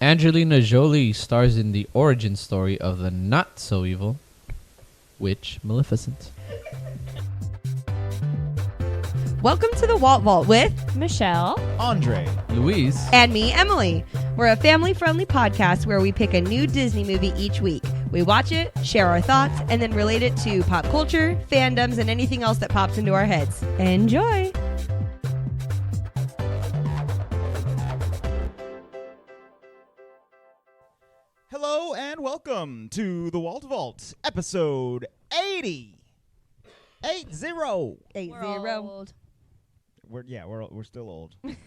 Angelina Jolie stars in the origin story of the not-so-evil witch Maleficent. Welcome to the Walt Vault with Michelle, Andre, Louise. and me, Emily. We're a family-friendly podcast where we pick a new Disney movie each week. We watch it, share our thoughts, and then relate it to pop culture, fandoms, and anything else that pops into our heads. Enjoy! hello and welcome to the Walt Vault, episode 80. 80. we're old. We're still old. We've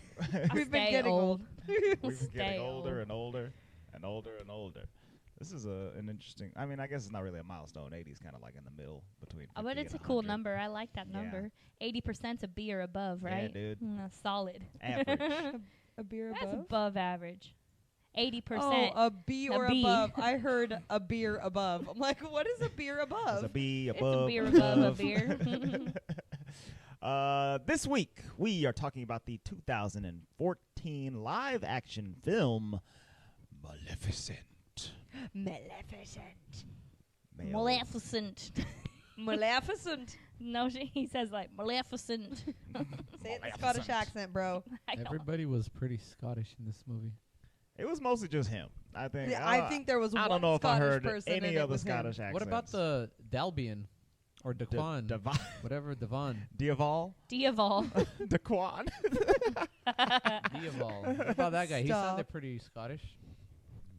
been Stay getting old. We've been Stay getting old. older and older and older and older. This is an interesting. I mean, I guess it's not really a milestone. 80 is kind of like in the middle between. 50 But it's a and cool 100. number. I like that Yeah. number. 80% a B or above, Yeah, right? dude. Solid. Average. A beer That's above average. 80%. Oh, a B A or B. above. I heard a beer above. I'm like, what is a beer It's above? a B It's above. a beer above a beer. This week we are talking about the 2014 live-action film Maleficent. Maleficent. Maleficent. Maleficent. No, he says like Maleficent. Say it in Scottish accent, bro. I don't- Everybody was pretty Scottish in this movie. It was mostly just him. I think. Yeah, I think there was I one don't know if I Scottish heard person and any it other was him. Scottish accents. What about the Dalbian or Daquan? Whatever, Devon. Diaval? Diaval. Daquan? Diaval. What about that guy? He Stop. sounded pretty Scottish.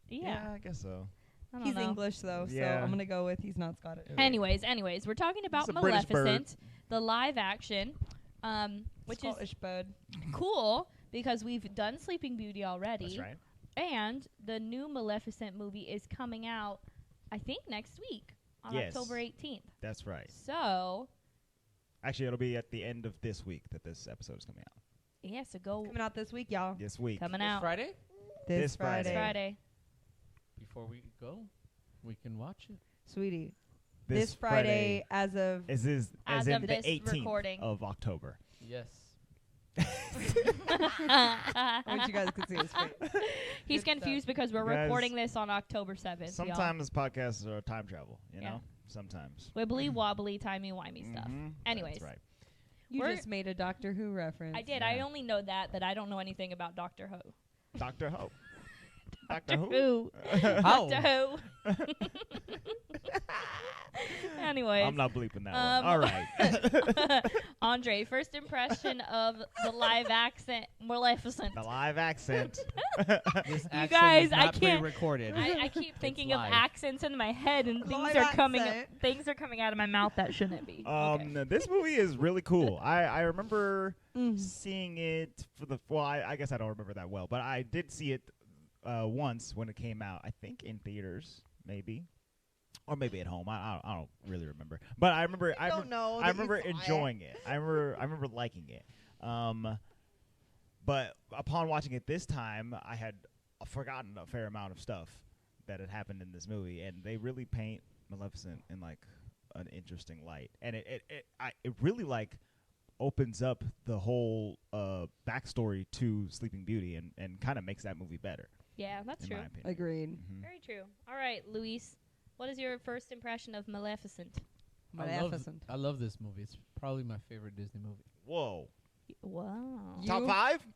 Yeah. I guess so. I don't He's know. English, though, Yeah. so I'm going to go with he's not Scottish. Anyways, we're talking about It's a British bird. Maleficent, the live action, which Scottish bird. is cool because we've done Sleeping Beauty already. That's right. And the new Maleficent movie is coming out, I think, next week on Yes. October 18th. That's right. So, Actually, it'll be at the end of this week that this episode is coming out. yeah, so go Coming out this week, y'all. This week. coming This out Friday? This Friday. this Friday. Before we go, we can watch it. Sweetie. This Friday as of... As in As the of this 18th recording. of October. Yes. I wish you guys could see his face. He's Good confused because we're Guys, recording this on October 7th. y'all. Sometimes podcasts are time travel, you Yeah. know? Sometimes. Wibbly wobbly, timey wimey stuff. Mhm. Anyways. That's right. You We're- just made a Doctor Who reference. I did. Yeah. I only know that I don't know anything about Doctor Who. Doctor Who. Doctor Who? Who? How? Doctor Who. Anyways. I'm not bleeping that one. All right. Andre, first impression of the live accent Maleficent. The live accent. This accent guys, is I not can't- pre-recorded. I keep thinking of live. accents in my head, and Live accent. things are coming out of my mouth that shouldn't be. Okay. This movie is really cool. I remember Mm. seeing it for the I guess I don't remember that well, but I did see it once when it came out. I think in theaters, maybe, or maybe at home. I don't really remember, but I remember know. I remember enjoying it. I remember liking it. But upon watching it this time, I had forgotten a fair amount of stuff that had happened in this movie, and they really paint Maleficent in like an interesting light, and it really like opens up the whole backstory to Sleeping Beauty and kind of makes that movie better, Yeah, that's in true. my opinion. Agreed. Mhm. Very true. All right, Luis, what is your first impression of Maleficent? Maleficent. I love this movie. It's probably my favorite Disney movie. Whoa. Wow. You- Top 5?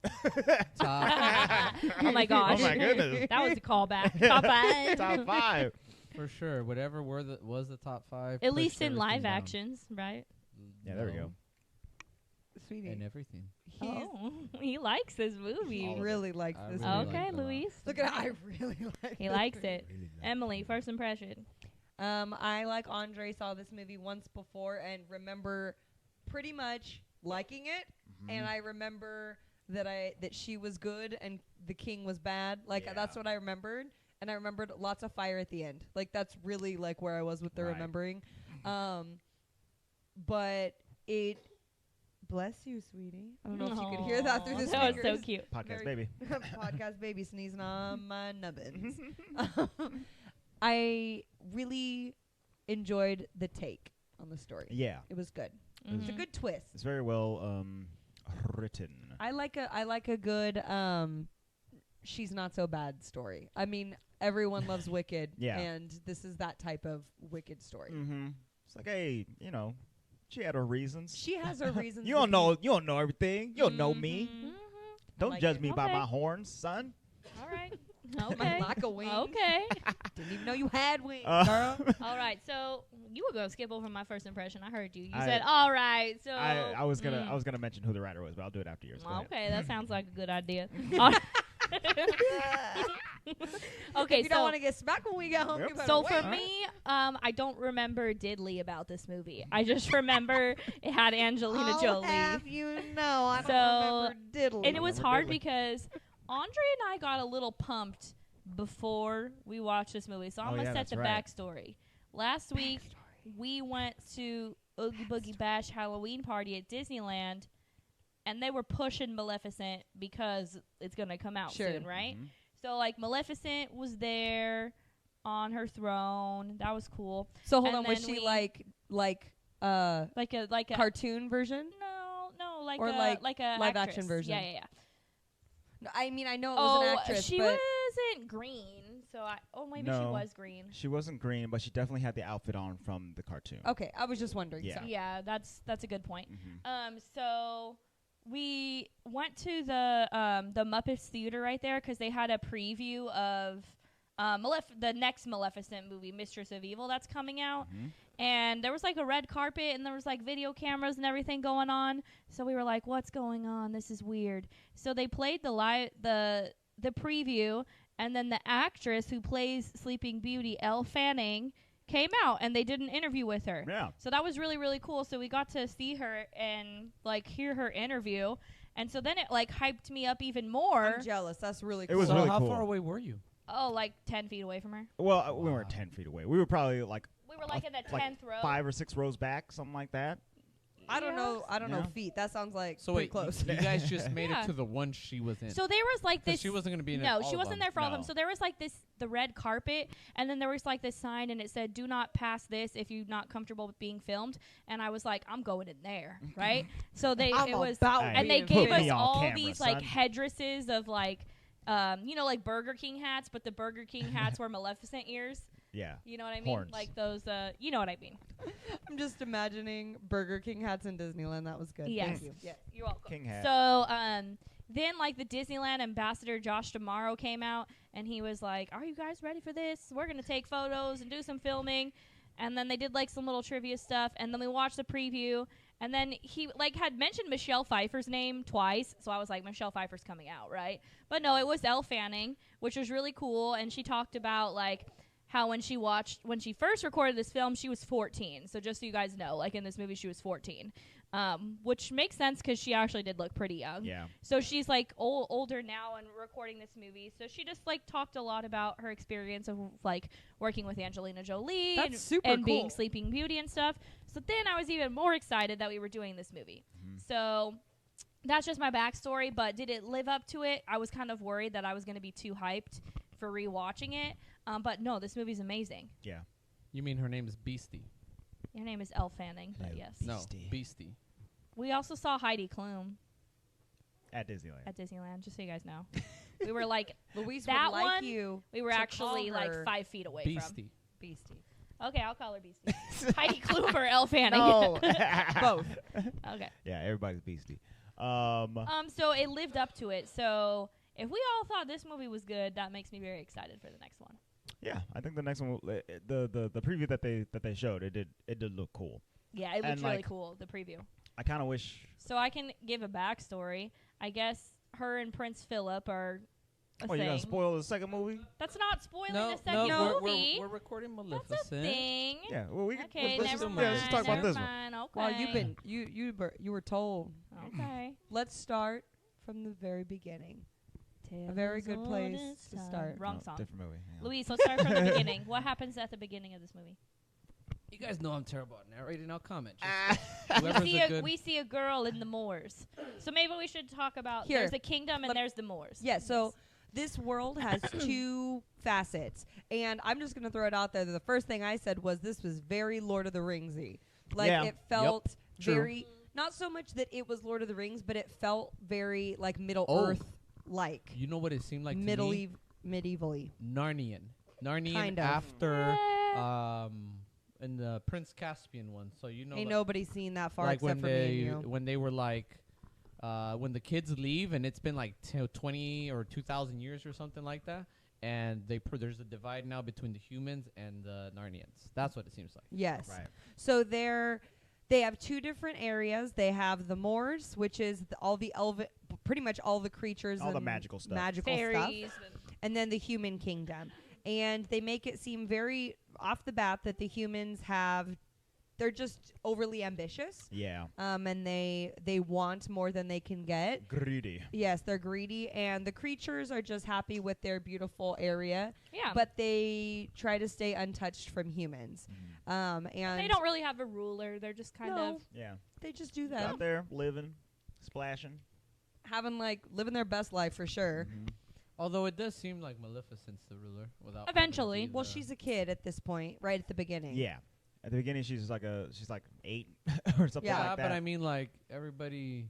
Top, Oh my gosh. Oh my goodness. That was a callback. Top 5. Top 5. for sure. Whatever was the top 5. At pushed least in live everything down. actions, right? Yeah, there we go. Sweetie. And everything. Oh, he likes this movie. All He of really likes I this really movie. Okay, like it a lot. Luis. Look at I really like He this likes movie. it. Emily, first impression. I, like Andre, saw this movie once before and remember pretty much liking it. Mm-hmm. And I remember that she was good and the king was bad. Like, Yeah. that's what I remembered. And I remembered lots of fire at the end. Like, that's really, like, where I was with the Right. remembering. But it... Bless you, sweetie. I don't know if you could hear that through the That was speakers. so cute. Podcast Very- baby. Podcast baby sneezing on my nubbins. I really enjoyed the take on the story. Yeah. It was good. It's a Mhm. good twist. It's very well written. I like a good she's not so bad story. I mean, everyone loves Wicked, Yeah. and this is that type of Wicked story. Mm-hmm. It's like, hey, she had her reasons. She has her reasons. You don't know. You don't know everything. You don't know me. Mhm. Don't like judge it. me by Okay. my horns, son. All right. My Okay. lack of wings. Okay. Didn't even know you had wings, Uh, girl. All right. So you were gonna skip over my first impression. I heard you. You I- said, "All right." So I was gonna mention who the writer was, but I'll do it after yours. Go ahead. Okay, that sounds like a good idea. All right. Okay, If you don't want to get smacked when we get home, Yep. you better so wait. for me, I don't remember diddly about this movie. I just remember it had Angelina I'll Jolie. have you know, I So- don't remember diddly. And it was Remember hard diddly. because Andre and I got a little pumped before we watched this movie. So I'm Oh, going to yeah, set that's the right. backstory. Last week, we went to Oogie Boogie Bash Halloween party at Disneyland, and they were pushing Maleficent because it's going to come out Sure. soon, right? Mhm. So, like, Maleficent was there on her throne. That was cool. So hold And on, was then she we- like Like a cartoon version? no, like Or a like a live actress. action version? Yeah. No, I mean, I know it was an actress, she but wasn't green. So maybe she No. was green. She wasn't green, but she definitely had the outfit on from the cartoon. okay, I was just wondering. Yeah. So. Yeah, that's a good point. Mhm. So we went to the Muppets Theater right there because they had a preview of the next Maleficent movie, Mistress of Evil, that's coming out. Mhm. And there was like a red carpet and there was like video cameras and everything going on. So we were like, what's going on? This is weird. So they played the preview, and then the actress who plays Sleeping Beauty, Elle Fanning, came out and they did an interview with her. Yeah. So that was really, really cool. So we got to see her and like hear her interview. And so then it like hyped me up even more. I'm jealous. That's really It cool. was So really how cool. far away were you? Oh, like 10 feet away from her. Well, we weren't 10 feet away. We were probably like We were like in the like 10th row. 5 or 6 rows back, something like that. I don't know. I don't know Yeah. feet. That sounds like So pretty wait, close. you guys just made Yeah. it to the one she was in. So there was like 'Cause this. she wasn't going to be in No, all she of wasn't them. there for all of them. No. So there was like the red carpet, and then there was like this sign, and it said, "Do not pass this if you're not comfortable with being filmed." And I was like, "I'm going in there, right?" So I'm it was, about Hey, and they being gave put us me on all camera, these son. like headdresses of like, like Burger King hats, but the Burger King hats were Maleficent ears. Yeah. You know what I mean? Horns. Like those, you know what I mean? I'm just imagining Burger King hats in Disneyland. That was good. Yes. Thank you. Yeah. You're welcome. King hat. So, then like the Disneyland ambassador Josh D'Amaro came out and he was like, "Are you guys ready for this? We're gonna take photos and do some filming." And then they did like some little trivia stuff, and then we watched the preview, and then he like had mentioned Michelle Pfeiffer's name twice, so I was like, Michelle Pfeiffer's coming out, right? But no, it was Elle Fanning, which was really cool, and she talked about like how when she first recorded this film, she was 14. So just so you guys know, like in this movie, she was 14, which makes sense because she actually did look pretty young. Yeah. So she's like older now and recording this movie. So she just like talked a lot about her experience of like working with Angelina Jolie That's and, super and being cool. Sleeping Beauty and stuff. So then I was even more excited that we were doing this movie. So that's just my backstory. But did it live up to it? I was kind of worried that I was going to be too hyped for rewatching it. But no, this movie's amazing. Yeah. You mean her name is Beastie? Your name is Elle Fanning, but Yeah. yes. No, Beastie. Beastie. We also saw Heidi Klum At Disneyland. at Disneyland, just so you guys know. We were like, Louise That would like one, you. we were to actually call like her 5 feet away Beastie. Beastie. from. Okay, I'll call her Beastie. Heidi Klum or Elle Fanning. No, both. Okay. Yeah, everybody's beastie. So it lived up to it. So if we all thought this movie was good, that makes me very excited for the next one. Yeah, I think the next one, the preview that they showed, it did look cool. Yeah, it And, looked really like- cool, the preview. I kind of wish. So I can give a backstory. I guess her and Prince Philip are a Well, thing. you gonna spoil the second movie? That's not spoiling No, the second no, movie. we're recording That's Maleficent. a thing. Yeah. Well, we Okay, let's never just, mind. yeah, let's just talk about never this one. mind. Okay. Well, you were told. Okay. Let's start from the very beginning. Tale very as good old place as to time. start. Wrong No, song. Different movie. Yeah. Louise, let's start from the beginning. What happens at the beginning of this movie? You guys know I'm terrible at narrating. I'll comment. We Whoever's see, a good. we see a girl in the Moors. So maybe we should talk about Here. there's a kingdom and Let- there's the Moors. Yeah, so this world has two facets. And I'm just going to throw it out there that the first thing I said was this was very Lord of the Ringsy. Like Yeah. it felt True. very not so much that it was Lord of the Rings, but it felt very like Middle Oh. Earth like. You know what it seemed like to me? Medievally. Narnian Kind of. after in the Prince Caspian one. So you know, Ain't nobody seen that far like except when for me and you. when they were like when the kids leave and it's been like 20 or 2,000 years or something like that, and there's a divide now between the humans and the Narnians. That's what it seems like. Yes. Right. So they have two different areas. They have the moors, which is pretty much all the creatures, All the and magical stuff. Fairies. and then the human kingdom. And they make it seem very off the bat that the humans they're just overly ambitious. Yeah. And they want more than they can get. Greedy. Yes, they're greedy, and the creatures are just happy with their beautiful area, Yeah. but they try to stay untouched from humans. And they don't really have a ruler. They're just kind of. Yeah. They just do Out that, there living, splashing. living their best life for sure. Although it does seem like Maleficent's the ruler without Eventually. having to be Well, the- she's a kid at this point, right at the beginning. Yeah. At the beginning, she's like 8 or something Yeah, like that. but I mean, like everybody.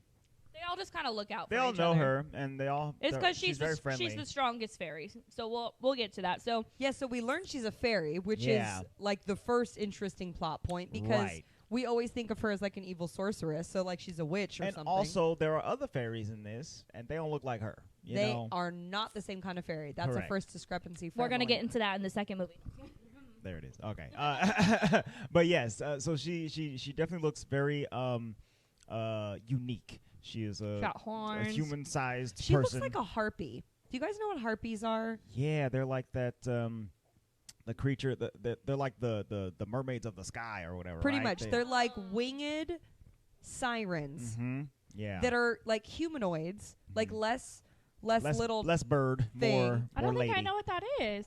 They all just kind of look out they for all each know other. her, and they all. It's because she's very friendly. she's the strongest fairy. So we'll get to that. So Yeah, so we learned she's a fairy, which Yeah. is like the first interesting plot point because Right. we always think of her as like an evil sorceress, so like she's a witch or And something. also, there are other fairies in this, and they don't look like her. You they know? are not the same kind of fairy. That's Correct. a first discrepancy for we're gonna Emily. get into that in the second movie. There it is. Okay. But yes, so she definitely looks very unique. She is a Got horns. human-sized She person. looks like a harpy. Do you guys know what harpies are? Yeah, they're like that. The creature. They're like the mermaids of the sky or whatever. Pretty right? much. They're like winged sirens Mm-hmm. Yeah. that are like humanoids, like less little. less bird, thing. more I don't more think I lady. know what that is.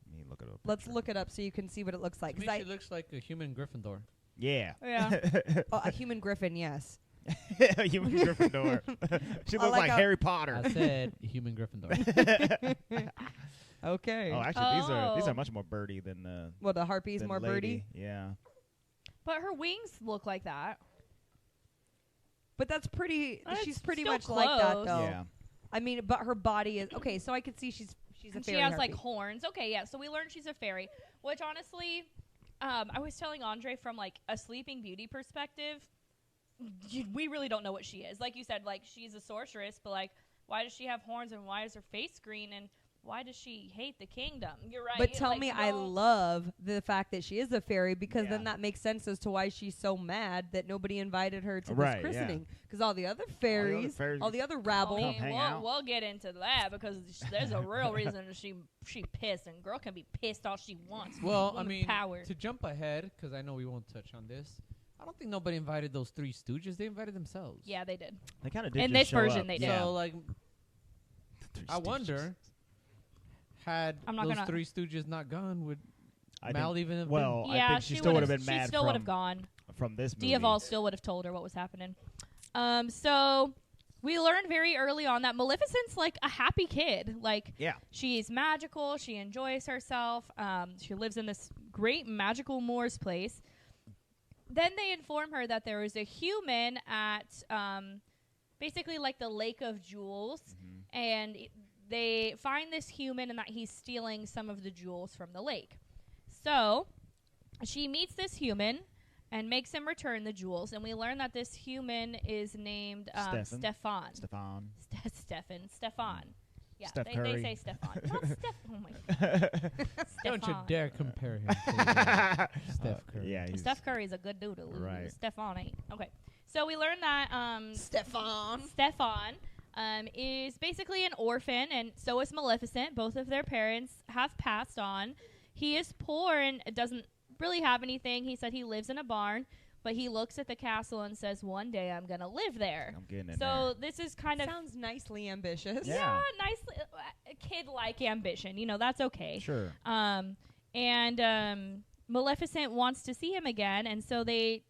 Let me look it up. Let's look it up so you can see what it looks like. To me, 'Cause she looks like a human Gryffindor. Yeah. Yeah. a human griffin, yes. Human Gryffindor. She looks like like a- Harry Potter. I said human Gryffindor. Okay. Oh, actually, these Oh. are much more birdy than Well, the harpy's than more lady. birdie, Yeah. But her wings look like that. but that's pretty. It's She's pretty still much like that, close. though. Yeah. I mean, but her body is okay. So I could see she's a And fairy. she has like harpy. horns. Okay, yeah. So we learned she's a fairy, which honestly, I was telling Andre from like a Sleeping Beauty perspective, we really don't know what she is. Like you said, like she's a sorceress, but like why does she have horns and why is her face green and why does she hate the kingdom? You're right. But tell like, me, I no- love the fact that she is a fairy because then Yeah. that makes sense as to why she's so mad that nobody invited her to Right, this yeah. christening. Because all the other fairies, all the other rabble, I mean, hang out. we'll get into that because there's a real reason she pissed and girl can be pissed all she wants. Well, I Woman mean, power. to jump ahead, because I know we won't touch on this. I don't think nobody invited those Three Stooges. They invited themselves. Yeah, they did. They kind of did. In just this show version, up. they did. Yeah. So, like, Three I Stooges. wonder, had I'm not those gonna- Three Stooges not gone, would I Mal think, even have well, been? I Yeah, think she still would have been She mad still would have from, gone. from this movie. Diaval still would have told her what was happening. So we learned very early on that Maleficent's like a happy kid. Like Yeah. she's magical. She enjoys herself. She lives in this great magical moors place. Then they inform her that there is a human at basically like the Lake of Jewels, and they find this human and that he's stealing some of the jewels from the lake. So she meets this human and makes him return the jewels, and we learn that this human is named Stephan. Stephan. Yeah, Steph they Curry. say Stephan. Not Steph. Oh my god. Don't you Stephan. dare compare him to Steph Curry. Yeah. he's- Steph Curry's a good dude. Right. Stephan ain't. Okay. So we learned that Stephan. Stephan is basically an orphan, and so is Maleficent. Both of their parents have passed on. He is poor and doesn't really have anything. He said he lives in a barn, but he looks at the castle and says, one day I'm going to live there. I'm getting in So this is kind of Sounds nicely ambitious. Yeah. nicely kid-like ambition. You know, that's okay. there. Sure. And Maleficent wants to see him again, and so they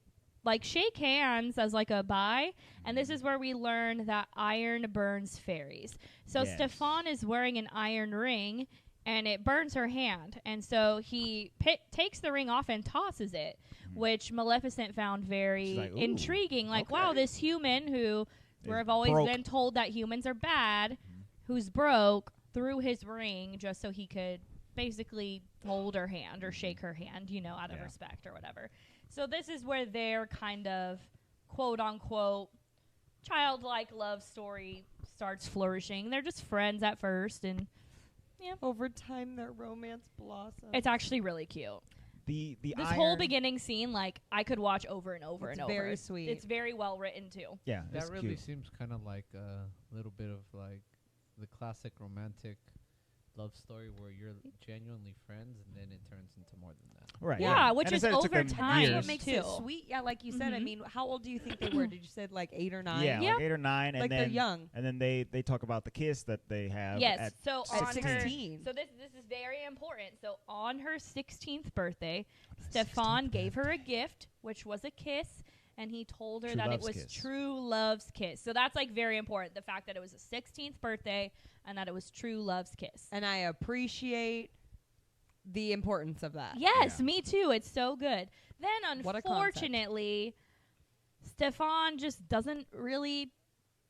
like shake hands as like a bye. And this is where we learn that iron burns fairies. So Yes. Stephan is wearing an iron ring, and it burns her hand. And so he takes the ring off and tosses it, which Maleficent found very She's like, "Ooh, intriguing. Like, wow, okay." this human who Is we've always broke. been told that humans are bad who's broke, threw his ring just so he could basically hold her hand or shake her hand, you know, out of respect or whatever. So this is where their kind of quote-unquote childlike love story starts flourishing. They're just friends at first, and over time their romance blossoms. it's actually really cute. This whole beginning scene, like, I could watch over and over and over. It's very sweet. It's very well written too. Yeah, That really cute. seems kind of like a little bit of like the classic romantic love story where you're genuinely friends and then it turns into more than that. Right. Yeah, which And it is said it took over them time. years. What makes too. it sweet? Yeah, like you said. I Mhm. mean, how old do you think they were? Did you say like 8 or 9? Yeah, Yeah. like 8 or 9, and like then they're young. and then they talk about the kiss that they have. Yes. At So At on 16. her, so this is very important. So on her 16th birthday, Stephan gave her a gift, which was a kiss, and he told her True that it love's was kiss. true love's kiss. So that's like very important. The fact that it was a 16th birthday and that it was true love's kiss. And I appreciate the importance of that. Yes, Yeah. me too. It's so good. Then What a concept. unfortunately, Stephan just doesn't really.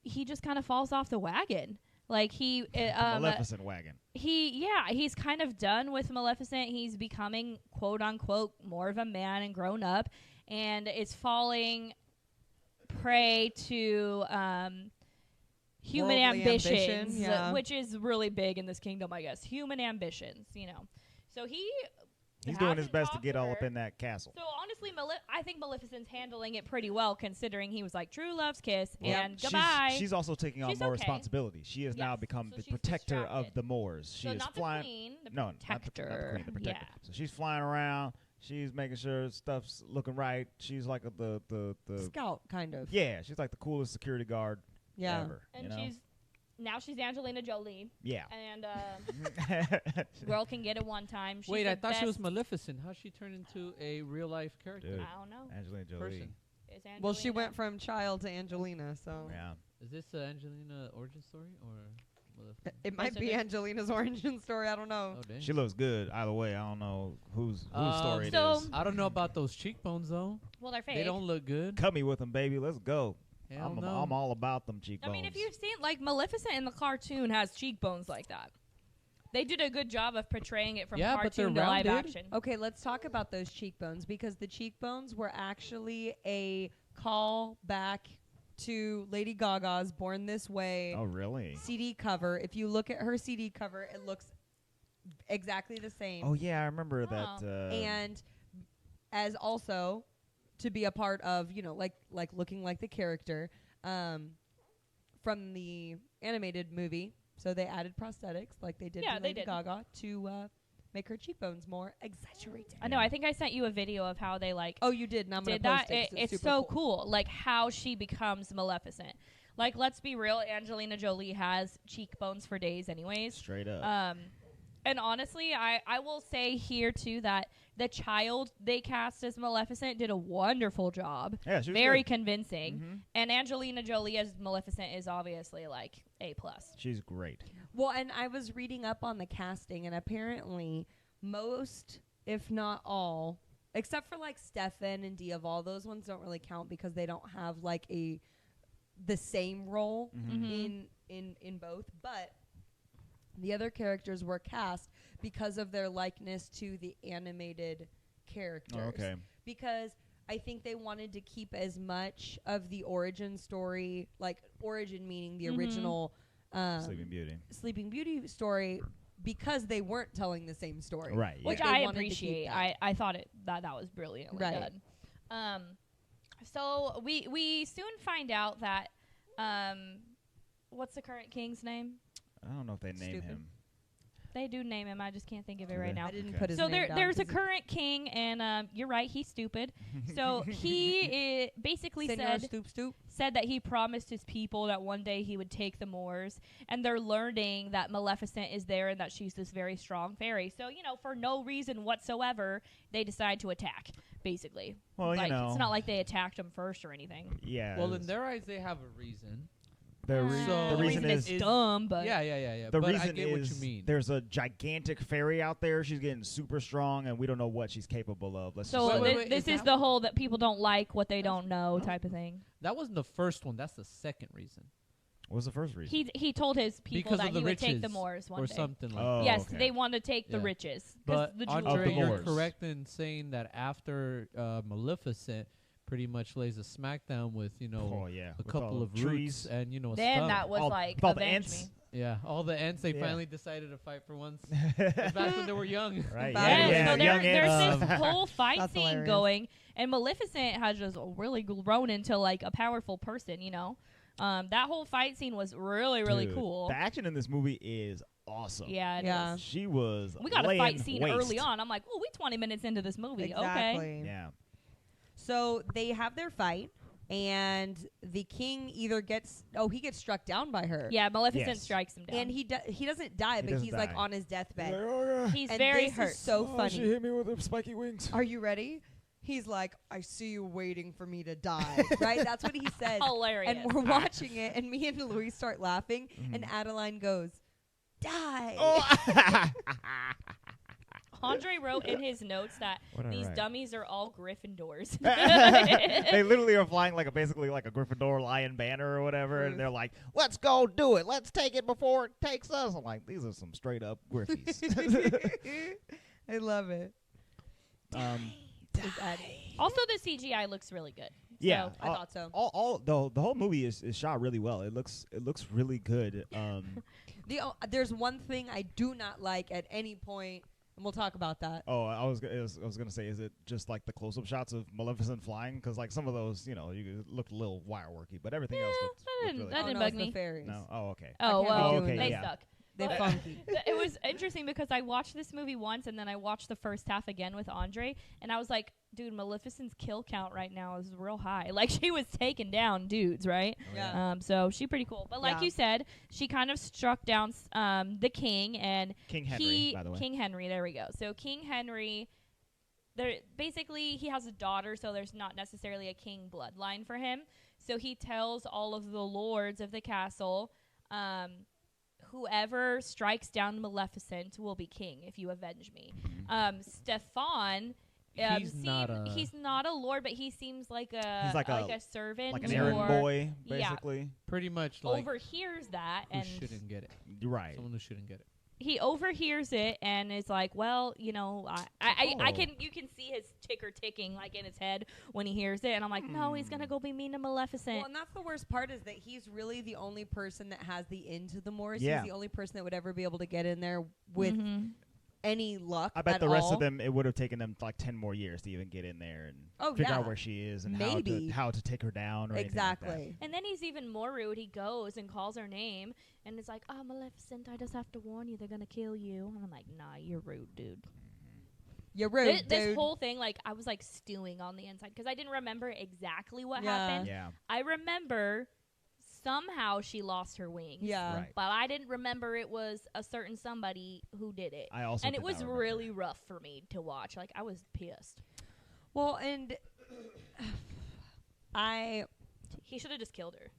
He just kind of falls off the wagon. Like Maleficent wagon. he's kind of done with Maleficent. He's becoming quote unquote more of a man and grown up, and is falling prey to human Worldly ambition, ambitions, yeah. which is really big in this kingdom, I guess. Human ambitions, you know. So He's doing his hasn't best to talked get all her. up in that castle. So honestly, I think Maleficent's handling it pretty well, considering he was like true love's kiss Yep. and goodbye. She's also taking on She's more okay. responsibility. She has now Yes, become so the she's protector of distracted. the Moors. She so is not flying. the queen, the No, not the protector. queen, the protector. Yeah. So she's flying around. She's making sure stuff's looking right. She's like the Scout, kind of. yeah. She's like the coolest security guard Yeah. ever. And you know? she's Angelina Jolie, yeah. and girl can get it one time. She's Wait, the I thought she was best- Maleficent. How she turned into a real life character? Dude. I don't know. Angelina Jolie. Person. It's Angelina. Well, she went from child to Angelina, so Yeah. Is this Angelina origin story or Maleficent? it might be Angelina's origin story. I don't know. Oh, dang. She looks good either way. I don't know whose story it So- is. I don't know about those cheekbones though. Well, they're fake. They don't look good. Cut me with them, baby. Let's go. Hell I'm no. all about them cheekbones. I mean, if you've seen like Maleficent in the cartoon has cheekbones like that. They did a good job of portraying it from Yeah, but they're cartoon to live rounded. action. Okay, let's talk about those cheekbones because the cheekbones were actually a call back to Lady Gaga's Born This Way Oh, really? CD cover. If you look at her CD cover, it looks exactly the same. Oh, yeah. I remember that. And as also to be a part of, you know, like looking like the character from the animated movie. So they added prosthetics like they did Yeah, to they Lady did. Gaga to make her cheekbones more exaggerated. I know. I think I sent you a video of how they like Oh, you did, and I'm going did to post that. it. 'cause It's super so cool. Like how she becomes Maleficent. Like, let's be real. Angelina Jolie has cheekbones for days, anyways. straight up. And honestly, I will say here too that the child they cast as Maleficent did a wonderful job. Yeah, she was Very good. convincing. Mhm. And Angelina Jolie as Maleficent is obviously like A+. She's great. Well, and I was reading up on the casting, and apparently most, if not all, except for like Stephan and Diaval, those ones don't really count because they don't have like the same role Mhm. in both. But the other characters were cast because of their likeness to the animated characters. Oh, okay. Because I think they wanted to keep as much of the origin story, like origin meaning the Mhm. original Sleeping Beauty. Sleeping Beauty story, because they weren't telling the same story. Right, yeah. Which They I wanted to keep appreciate. that. I thought that was brilliantly Right. done. So we soon find out that what's the current king's name? I don't know if they name Stupid. him. They do name him. I just can't think of it Do right they? now. I didn't Okay. put his So name down there's a 'cause current king, and you're right, he's stupid. So he basically Senor said that he promised his people that one day he would take the Moors, and they're learning that Maleficent is there and that she's this very strong fairy. So, you know, for no reason whatsoever, they decide to attack, basically. Well, like, you know. it's not like they attacked him first or anything. Yeah. Well, in it's- their eyes, they have a reason. the, re- So- the the reason is dumb, but Yeah. the but reason I get is what you mean. there's a gigantic fairy out there. She's getting super strong, and we don't know what she's capable of. Let's so just Wait, say. wait, this is that the whole that people don't like what they don't know type of thing. That wasn't the first one. That's the second reason. What was the first reason? He told his people Because that of the he would take riches the Moors one or day. something like Oh, that. Yes, okay. they want to take the Yeah. riches. 'Cause But the Andre, jewelry. the you're Moors. correct in saying that after Maleficent pretty much lays a smackdown with Oh yeah, a with couple all of the roots and a Then stump. that was All- like with all the avenge ants. me. Yeah, all the ants, they Yeah. finally decided to fight for once. Back when they were young. Right. Back Yeah, when- yeah. So young there's ants. this whole fight That's scene hilarious. going, and Maleficent has just really grown into like a powerful person. That whole fight scene was really Dude, cool. The action in this movie is awesome. Yeah, it Yeah. is. She was. We got a laying fight scene waste. early on. I'm like, oh, we 20 minutes into this movie. Okay. Exactly. Yeah. So they have their fight, and the king either gets he gets struck down by her. Yeah, Maleficent Yes. strikes him down. And he doesn't die, He but doesn't he's like die. on his deathbed. He's and very this hurt. is so funny. She hit me with her spiky wings. Are you ready? He's like, I see you waiting for me to die. Right? That's what he says. Hilarious. And we're watching it, and me and Louise start laughing, and Mhm. Adeline goes, die. Oh. Andre wrote in his notes that What did I these write? dummies are all Gryffindors. They literally are flying basically like a Gryffindor lion banner or whatever, and they're like, "Let's go do it. Let's take it before it takes us." I'm like, these are some straight up Griffies. I love it. Also, the CGI looks really good. Yeah, So, I thought so. the whole movie is shot really well. It looks really good. There's one thing I do not like at any point, and we'll talk about that. Oh, I was gonna say, is it just like the close-up shots of Maleficent flying? Because like some of those, you looked a little wireworky, but everything else looked didn't- really that Oh, good. didn't no, bug it's the me. fairies. No, oh okay. Oh, can't be well, doing they that. suck. They're But- funky. It was interesting because I watched this movie once and then I watched the first half again with Andre, and I was like, dude, Maleficent's kill count right now is real high. Like, she was taking down dudes, right? Yeah. So she pretty cool. But like Yeah. you said, she kind of struck down the king, and King Henry, by the way. King Henry, there we go. So King Henry, basically he has a daughter, so there's not necessarily a king bloodline for him. So he tells all of the lords of the castle, whoever strikes down Maleficent will be king if you avenge me. Stephan, He's not a- he's not a lord, but he seems like a He's like a- servant, Like an or errand boy, yeah. basically. Pretty much like overhears that, who and shouldn't get it. You're right. Someone who shouldn't get it. he overhears it and is like, well, I Oh. you can see his ticker ticking like in his head when he hears it, and I'm like, no, he's gonna go be mean to Maleficent. Well, and that's the worst part is that he's really the only person that has the into the Moors. Yeah. He's the only person that would ever be able to get in there with Mhm. any luck. I bet at the rest all. of them, it would have taken them like 10 more years to even get in there and Oh, figure yeah. out where she is and Maybe. how to take her down. Or anything like that. Exactly. And then he's even more rude. He goes and calls her name and is like, oh, Maleficent, I just have to warn you, they're going to kill you. And I'm like, nah, you're rude, dude. You're rude, This dude. whole thing, like, I was, like, stewing on the inside because I didn't remember exactly what Yeah. happened. Yeah. I remember somehow she lost her wings. Yeah. Right. But I didn't remember it was a certain somebody who did it. I also And it did was not remember. really rough for me to watch. Like, I was pissed. Well, and He should have just killed her.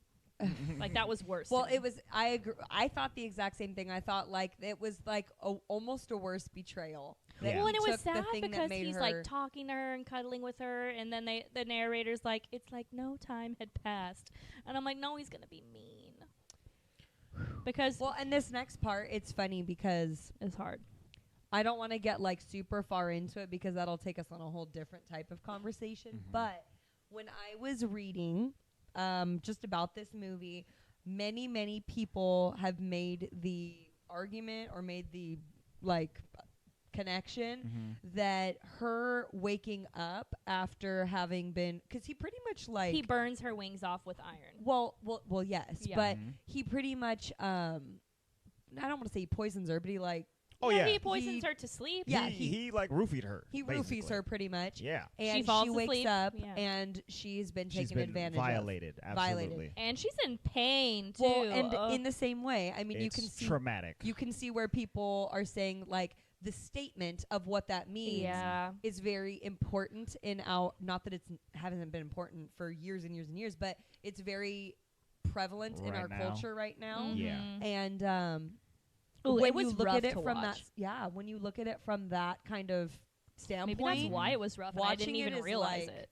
Like, that was worse. well, to me. it was. I agree. I thought the exact same thing. I thought like it was like almost a worse betrayal. that Yeah. Well, and it he was took the sad thing that because made he's her- like talking to her and cuddling with her, and then the narrator's like, it's like no time had passed, and I'm like, no, he's gonna be mean because Well, and this next part, it's funny because it's hard. I don't want to get like super far into it because that'll take us on a whole different type of conversation. Mhm. But when I was reading just about this movie, many people have made the argument or made the like connection that her waking up after having been, because he pretty much like He burns her wings off with iron. well yes, Yeah. but Mhm. he pretty much I don't want to say he poisons her, but he like Oh Yeah, yeah. he poisons He- her to sleep. Yeah, he like roofied her. he basically. roofies her pretty much. Yeah. And She falls she wakes asleep, up yeah. and she's been She's taken been advantage violated. of. Violated. Absolutely. And she's in pain too. Well, and Ugh. in the same way, I mean, It's you can see traumatic. you can see where people are saying like the statement of what that means yeah, is very important in our, not that it's hasn't been important for years and years and years, but it's very prevalent in Right our now. culture right now. Yeah. Mhm. And Ooh, when it was you look rough at it to from watch. that, when you look at it from that kind of standpoint, Maybe that's why it was rough, and I watching didn't it even is realize like- it.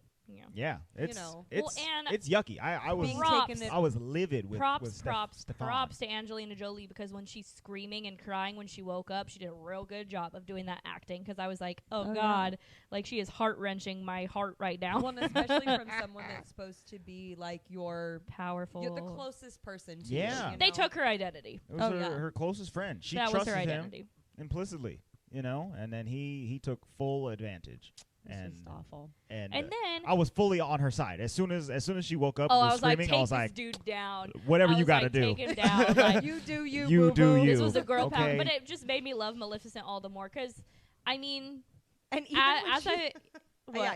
Yeah, it's know. it's yucky. I was Being Props. taken I was livid with props Stephan. to Angelina Jolie, because when she's screaming and crying when she woke up, she did a real good job of doing that acting, because I was like, oh yeah. God, like she is heart-wrenching my heart right now. Well, and especially from someone that's supposed to be like your Powerful. you're the closest person to Yeah. you. They know? took her identity. It was her closest friend. She That was her trusted him identity. implicitly, and then he took full advantage. It's And just awful. And then I was fully on her side. As soon as she woke up I and was like, screaming, take I was this like, dude down. whatever I you was got to like, do. Take him down. Like, You do you. You do boo-boo. you. this was a girl power, okay. but it just made me love Maleficent all the more, because, I mean, And even when as she, I... What? yeah,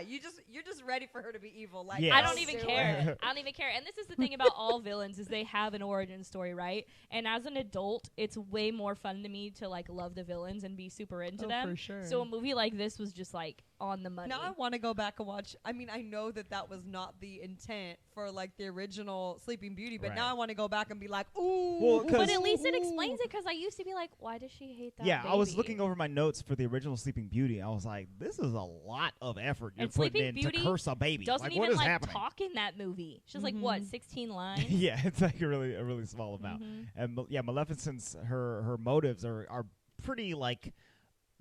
you're just ready for her to be evil. Like Yes. I don't even do care. it. I don't even care. And this is the thing about all villains, is they have an origin story, right? And as an adult, it's way more fun to me to like love the villains and be super into them. For sure. So a movie like this was just like on the money. Now I want to go back and watch. I mean, I know that was not the intent for like the original Sleeping Beauty, but now Right. I want to go back and be like, ooh. Well, but at least it explains it, because I used to be like, why does she hate that Yeah, I was baby? looking over my notes for the original Sleeping Beauty. I was like, this is a lot of effort you're And putting Sleeping in Beauty to curse a baby. doesn't Like, even what is like happening? talk in that movie. She's like, what, 16 lines? Yeah, it's like a really small amount. Mhm. And Maleficent's her motives are pretty like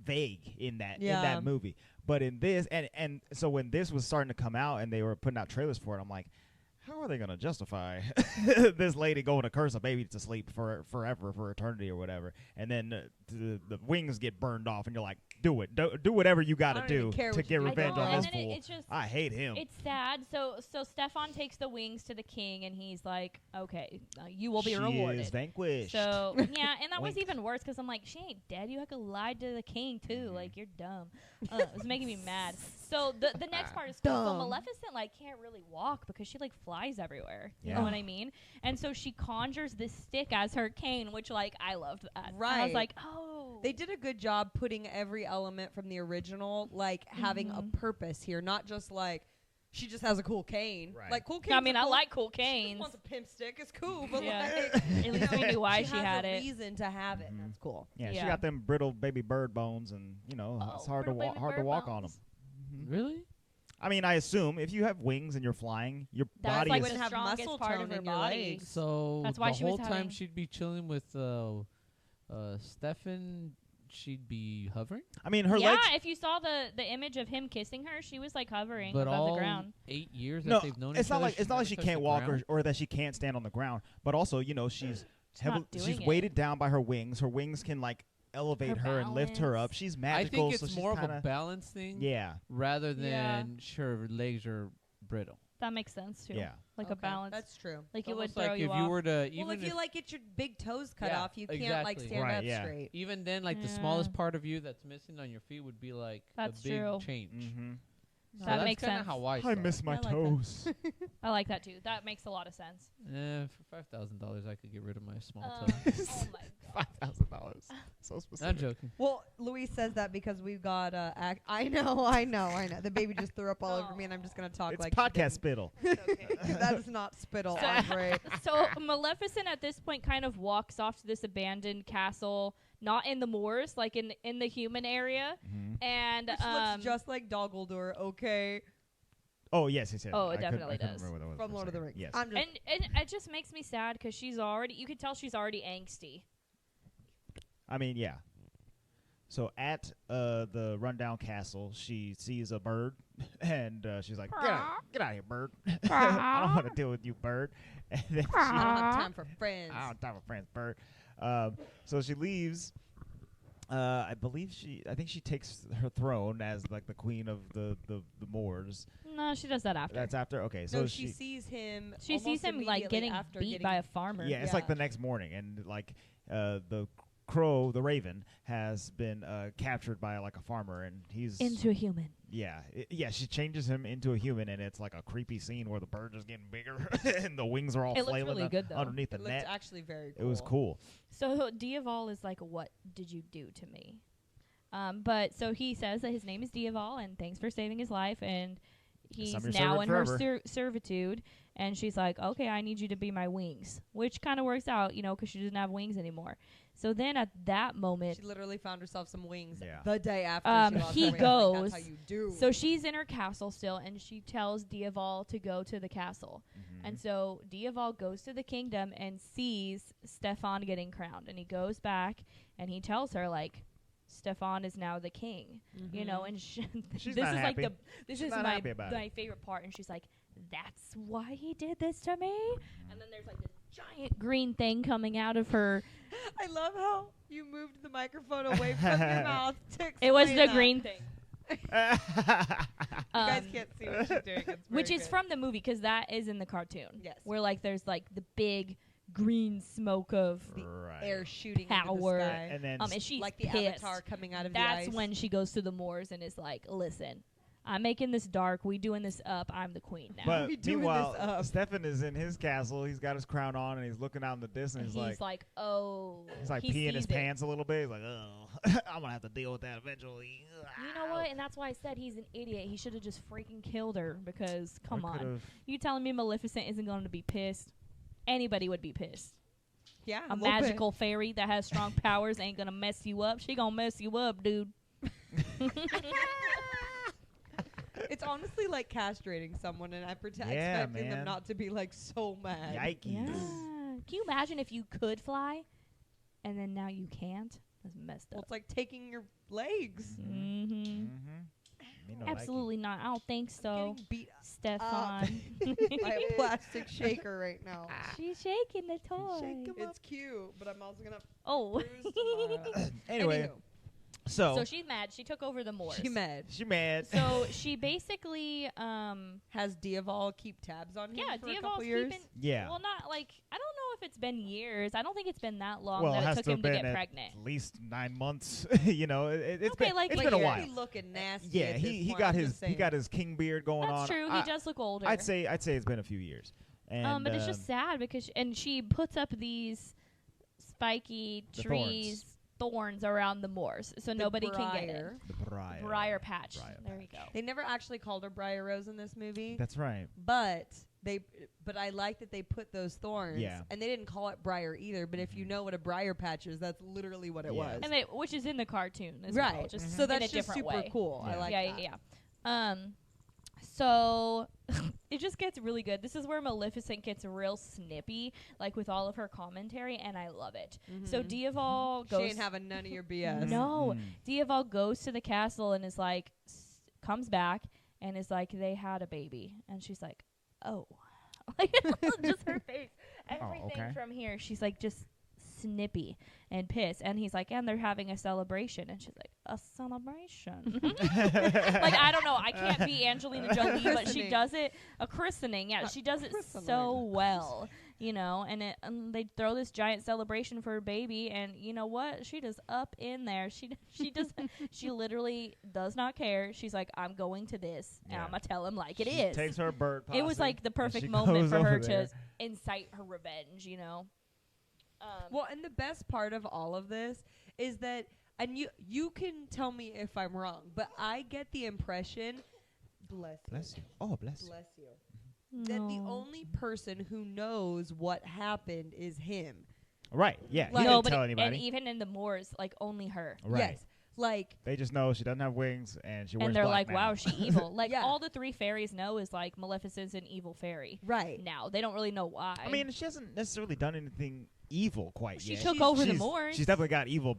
vague in that movie. But in this, and so when this was starting to come out and they were putting out trailers for it, I'm like, how are they going to justify this lady going to curse a baby to sleep forever, for eternity or whatever? And then the wings get burned off, and you're like, do it. Do whatever you got to I don't even do care to what get you do. revenge I know, on this and then fool. it's just, I hate him. it's sad. So Stephan takes the wings to the king, and he's like, okay, you will be She rewarded. is vanquished. So yeah, and that was Wink. even worse, because I'm like, she ain't dead. You like lied to the king too. Like, you're dumb. It was making me mad. So the next part is cool. So Dumb. Maleficent like can't really walk because she like flies everywhere. You Yeah. know what I mean? And so she conjures this stick as her cane, which like I loved that. And I was Right. like, oh, They did a good job putting every element from the original, like having a purpose here, not just like she just has a cool cane. Right. Like cool cane. I mean, I cool. like cool She just canes. wants a pimp stick. It's cool, but Yeah. like At least we knew why she has had a it. reason to have it. Mhm. That's cool. Yeah, she Yeah. got them brittle baby bird bones, and it's Oh, hard to brittle baby hard to bird walk on them. bones. Really? I mean, I assume if you have wings and you're flying, your That's body like is the have strongest muscle part tone of her in your body. legs. So That's why the she was whole time having- she'd be chilling with Stephan, she'd be hovering. I mean, her Yeah, legs. if you saw the image of him kissing her, she was like hovering But above all the ground. 8 years No, that they've known it's each not other, like she's never she touched can't the walk ground? or that she can't stand on the ground. But also, she's not doing she's it. weighted down by her wings. Her wings can like elevate Her her and lift her balance. up. She's I magical. think so it's she's more of kinda, a balance thing Yeah, rather than Yeah. her legs are brittle. That makes sense too. yeah. Like a Okay, balance. That's true. Like It's it would almost throw like you if off. you were to Well, even if you like get your big toes cut Yeah, off, you can't like exactly. stand Right, up yeah. straight. even then, like the Yeah. smallest part of you that's missing on your feet would be like That's a big true. change. Mm-hmm. So That that's makes kinda sense. How I, I saw miss it. my I like that. toes. I like that too. That makes a lot of sense. For $5,000, I could get rid of my small Oh toe. my god. $5,000. So Not specific. joking. Well, Louise says that because we've got I know. The baby just threw up all over me, and I'm just gonna talk It's like podcast spittle. that is not spittle, So- Andre. So Maleficent at this point kind of walks off to this abandoned castle, not in the moors, like in the human area, Mhm. and Which looks just like Doggledore, okay? Oh yes. Oh, it I couldn't- definitely I couldn't does. remember what that was From for a Lord of the second. Rings. Yes. I'm just, and it just makes me sad because you could tell she's already angsty. I mean, yeah. So at the rundown castle, she sees a bird, and she's like, "Get out of here, bird! I don't want to deal with you, bird." And then I don't have time for friends. I don't have time for friends, bird. So she leaves. I think she takes her throne as like the queen of the Moors. No, she does that after. That's after. Okay, so No, she sees him. She sees almost him like immediately getting after beat by a farmer. yeah, it's Yeah. like the next morning, and like the crow, the raven, has been captured by like a farmer, and he's Into a human. yeah. She changes him into a human, and it's like a creepy scene where the bird is getting bigger and the wings are all It looks flailing really good, though. underneath the It looked net. actually very cool. It was cool. So Diaval is like, what did you do to me? But so he says that his name is Diaval, and thanks for saving his life, and he's I'm your now servant in her forever. servitude. And she's like, okay, I need you to be my wings, which kind of works out, because she doesn't have wings anymore. So then at that moment, She literally found herself some wings Yeah. the day after she lost he her wings. goes. Like, that's how you do. so she's in her castle still, and she tells Diaval to go to the castle. Mhm. And so Diaval goes to the kingdom and sees Stephan getting crowned, and he goes back and he tells her like, Stephan is now the king, you know. And She's this not is happy. like this She's is not my happy about it. favorite part, and she's like, that's why he did this to me. And then there's like this giant green thing coming out of her. I love how you moved the microphone away from your mouth. It was explain the that. green thing. You guys Um, can't see what she's doing. It's which very is good. from the movie, because that is in the cartoon. Yes. Where like there's like the big green smoke of Right. air shooting into power. the sky. And then and she's like the pissed. avatar coming out of That's the ice. when she goes to the moors and is like, listen, I'm making this dark, we doing this up, I'm the queen now. But we doing this meanwhile, up? Stephan is in his castle. He's got his crown on, and he's looking out in the distance. and He's like, oh, he's like he peeing his sees it. pants a little bit. He's like, oh, I'm gonna have to deal with that eventually. You know what? And that's why I said he's an idiot. He should have just freaking killed her, because come Or on. could've- You telling me Maleficent isn't going to be pissed? Anybody would be pissed. yeah, A little bit. magical fairy that has strong powers ain't going to mess you up. She going to mess you up, dude. It's honestly like castrating someone, and I Yeah, expecting them man. not to be like so mad. Yikes. Yeah. Can you imagine if you could fly and then now you can't? That's messed Well, up. it's like taking your legs. Mm-hmm. Me no Absolutely not. I don't think so. Getting beat Stefan. by a plastic shaker right now. She's shaking the toy. Shake 'em it's cute, but I'm also gonna Oh. bruise tomorrow. Like anyway, Anywho, So she's mad. She took over the moors. she mad. she mad. So she basically, Has Diaval keep tabs on him yeah, for a Diaval's couple years? keeping. yeah. Well, not like, I don't know if it's been years. I don't think it's been that long Well, it that has it took to him have to been get at pregnant. least 9 months. You know, it's Okay, been like- it's like been a you're- while. He looking nasty. Yeah, at this he point, got I'm his just saying. king beard going on. That's true. He does look older. I'd say it's been a few years. And But it's just sad because she puts up these spiky The trees, thorns around the moors, so The nobody can get in. briar. the Briar patch. Briar There you go. They never actually called her Briar Rose in this movie, That's right. but I like that they put those thorns. Yeah. And they didn't call it briar either. But if you know what a briar patch is, that's literally what it Yeah. was. And which is in the cartoon as right. well, just So in that's a just different super way. cool. Yeah. I like yeah, that. yeah. So it just gets really good. This is where Maleficent gets real snippy, like with all of her commentary, and I love it. So Mhm. Diaval She goes. ain't having none of your BS. No, Mm. Diaval goes to the castle and is like, comes back and is like, they had a baby, and she's like, oh, like just her face, everything okay. from here. She's like just snippy and pissed, and he's like, and they're having a celebration, and she's like, a celebration. Like I don't know, I can't be Angelina Jolie, but she Christening. does it. A christening, yeah, she does it so well. You know, and they throw this giant celebration for her baby, and you know what? She does up in there. She does. She literally does not care. She's like, I'm going to this, and Yeah. I'm gonna tell him like it She is. takes her bird It was posse, like the and perfect she moment goes for over her there. to incite her revenge. You know. Well, and the best part of all of this is that, and you can tell me if I'm wrong, but I get the impression, bless Bless you. Oh, bless. you, that the No. only person who knows what happened is him. Right. Yeah. Like- he No, didn't but tell and anybody. even in the moors, like only her. Right. Yes, like They just know she doesn't have wings and she wears And they're black like, now. wow, she evil. Like Yeah. all the three fairies know is like Maleficent's an evil fairy. right. Now they don't really know why. I mean, she hasn't necessarily done anything evil quite She yet. took over the She's- moors. She's definitely got evil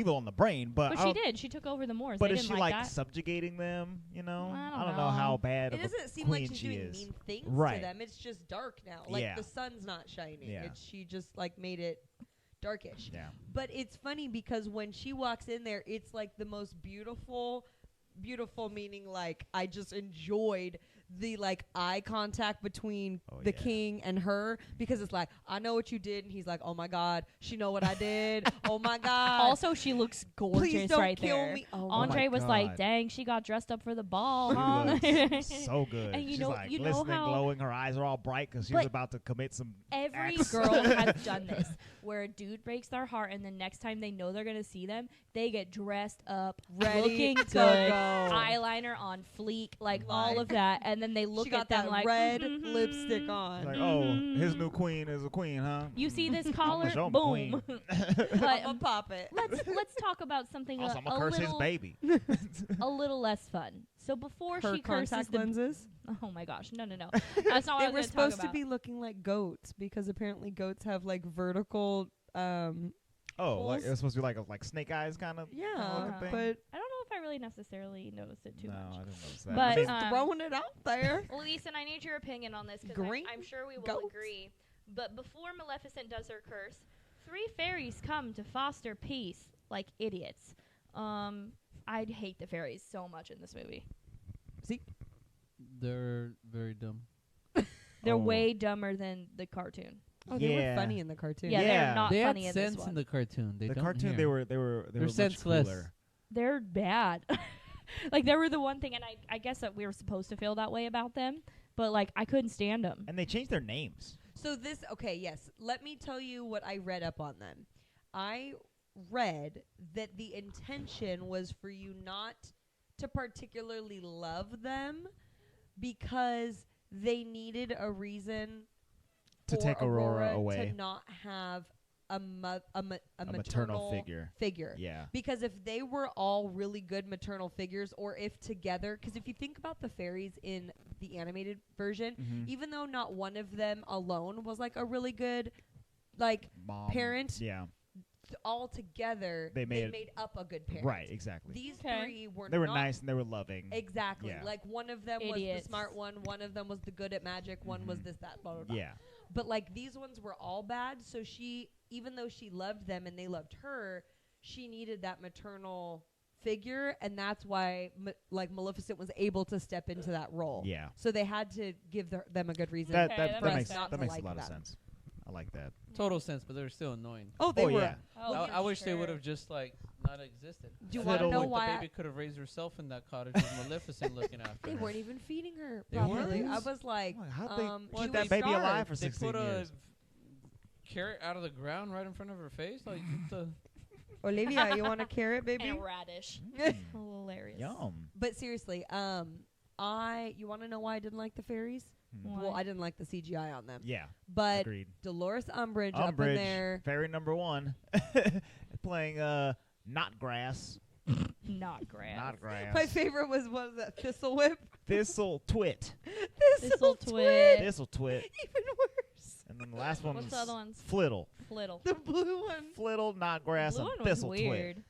on the brain, but But I she don't- did. She took over the moors. But they is didn't she like like that. subjugating them? You know, I don't know how know. bad It of a doesn't seem queen like she's she doing is. mean things Right. to them. It's just dark now. Like Yeah. the sun's not shining. Yeah. She just like made it darkish. Yeah. But it's funny because when she walks in there, it's like the most beautiful meaning like I just enjoyed the like eye contact between Oh, the yeah. king and her, because it's like, I know what you did, and he's like, oh my god, she know what I did. Oh my god. Also, she looks gorgeous please don't right kill there. me. Oh Andre my was like, God. "Dang, she got dressed up for the ball, She huh?" looks so good. And you She's know- like you know glistening, how- glowing. Her eyes are all bright because she But was about to commit some Every acts. girl has done this, where a dude breaks their heart, and the next time they know they're gonna see them, they get dressed up, Ready looking to good, go. eyeliner on fleek, like all My of that, and then they look she got at them that like red mhm, lipstick on. Like, oh, his new queen is a queen, huh? You see this I'ma collar? show 'em Boom. queen. But I'ma pop it. let's talk about something Also, a, I'm gonna curse his little baby. a little less fun. So before Her she curses contact the lenses. oh my gosh, no, that's not what I They was were gonna talk supposed to about. be looking like goats because apparently goats have like vertical. Oh, like Holes? it's supposed to be like snake eyes kind of. Yeah, Uh-huh. but I don't know if I really necessarily noticed it too no, much. I didn't notice that. But, I mean, throwing it out there. Well, Ethan, I need your opinion on this because Green I'm sure we will goats? agree. But before Maleficent does her curse, 3 fairies come to foster peace like idiots. I'd hate the fairies so much in this movie. They're very dumb. They're Oh. way dumber than the cartoon. Oh, they were Yeah. funny in the cartoon. Yeah, Yeah. they're not They had funny in this sense one. in the cartoon. They the don't cartoon, here. they were much senseless. cooler. They're bad. Like, they were the one thing, and I guess that we were supposed to feel that way about them, but, like, I couldn't stand them. And they changed their names. So yes. Let me tell you what I read up on them. I read that the intention was for you not to particularly love them because they needed a reason To for take Aurora away. to not have a maternal figure. Yeah. Because if they were all really good maternal figures, or if together, because if you think about the fairies in the animated version, Mhm. even though not one of them alone was like a really good, like, Mom. parent, Yeah. all together They made up a good parent. Right. Exactly. These Okay. 3 were They were not nice and they were loving. exactly. Yeah. Like, one of them was Idiots. the smart one of them was the good at magic, one was Mhm. this, that, blah, blah, blah. Yeah. But, like, these ones were all bad, so she, even though she loved them and they loved her, she needed that maternal figure, and that's why, Maleficent was able to step into that role. Yeah. So they had to give them a good reason. That Okay, that, that that makes makes sense. that makes Not a to lot like of them. sense. I like that. Total sense, but they're still annoying. Oh, they Oh, were. yeah. Oh, I for wish they sure. would have just not existed. Do you And wanna then, know like, why the I- baby could have raised herself in that cottage with Maleficent looking after They her. weren't even feeding her They properly. weren't? I was like, How'd they she keep was that baby starved. alive for They 16 put years? a carrot out of the ground right in front of her face. Like, what the? Olivia, you want a carrot, And baby? a radish. Mm. Hilarious. Yum. But seriously, you want to know why I didn't like the fairies? Mm. Well, I didn't like the CGI on them. Yeah. But Agreed. Dolores Umbridge up in Umbridge, there. fairy number 1, playing not grass. Not grass. Not grass. My favorite was that Thistle Whip? Thistle twit. Thistle twit. Thistle twit. Even worse. And then the last one What's was the other ones? flittle. Flittle. The blue one. Flittle, not grass, Blue and one was thistle weird.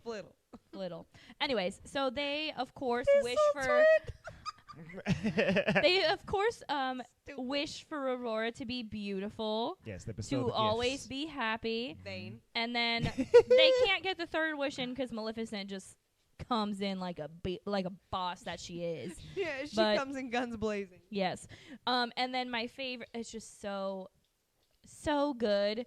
Flittle. Flittle. Anyways, so they of course wish Thistle for twit. they of course wish for Aurora to be beautiful, Yes, they bestow to the always gifts. be happy, Vain. and then they can't get the third wish in because Maleficent just comes in like a boss that she is. Yeah, she But- comes in guns blazing. Yes. And then my favorite, it's just so good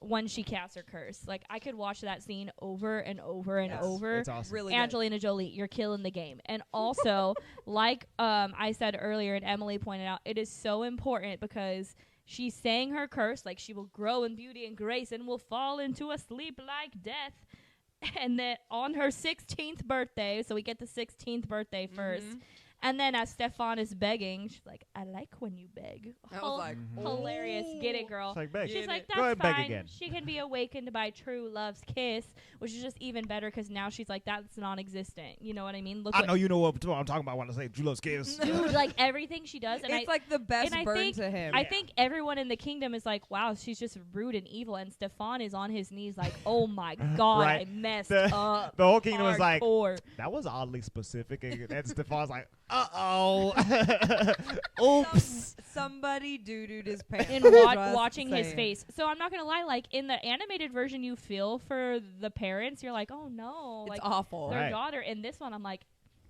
when she casts her curse. Like, I could watch that scene over and over and Yes, over. It's awesome. Really good. Angelina Jolie, you're killing the game. And also, like I said earlier and Emily pointed out, it is so important because she's saying her curse, like she will grow in beauty and grace and will fall into a sleep like death. And then on her 16th birthday, so we get the 16th birthday first. Mhm. And then as Stephan is begging, she's like, I like when you beg. I was like, Mhm. Hilarious. Get it, girl. It's like, beg. She's like, Go that's ahead and beg fine. again. She can be awakened by true love's kiss, which is just even better because now she's like, that's non-existent. You know what I mean? Look I what know you know what I'm talking about when I say True Love's Kiss. dude, like everything she does. And it's like the best and I burn think- to him. I think everyone in the kingdom is like, wow, she's just rude and evil. And Stephan is on his knees like, oh my God, Right. I messed The- up. The whole kingdom was like, Hardcore. that was oddly specific. And Stephan's like, uh-oh. Oops. Somebody doo-dooed his pants. In Just watching his saying. face. So I'm not going to lie, like in the animated version, you feel for the parents. You're like, oh no. It's Like awful. their Right. daughter. In this one, I'm like,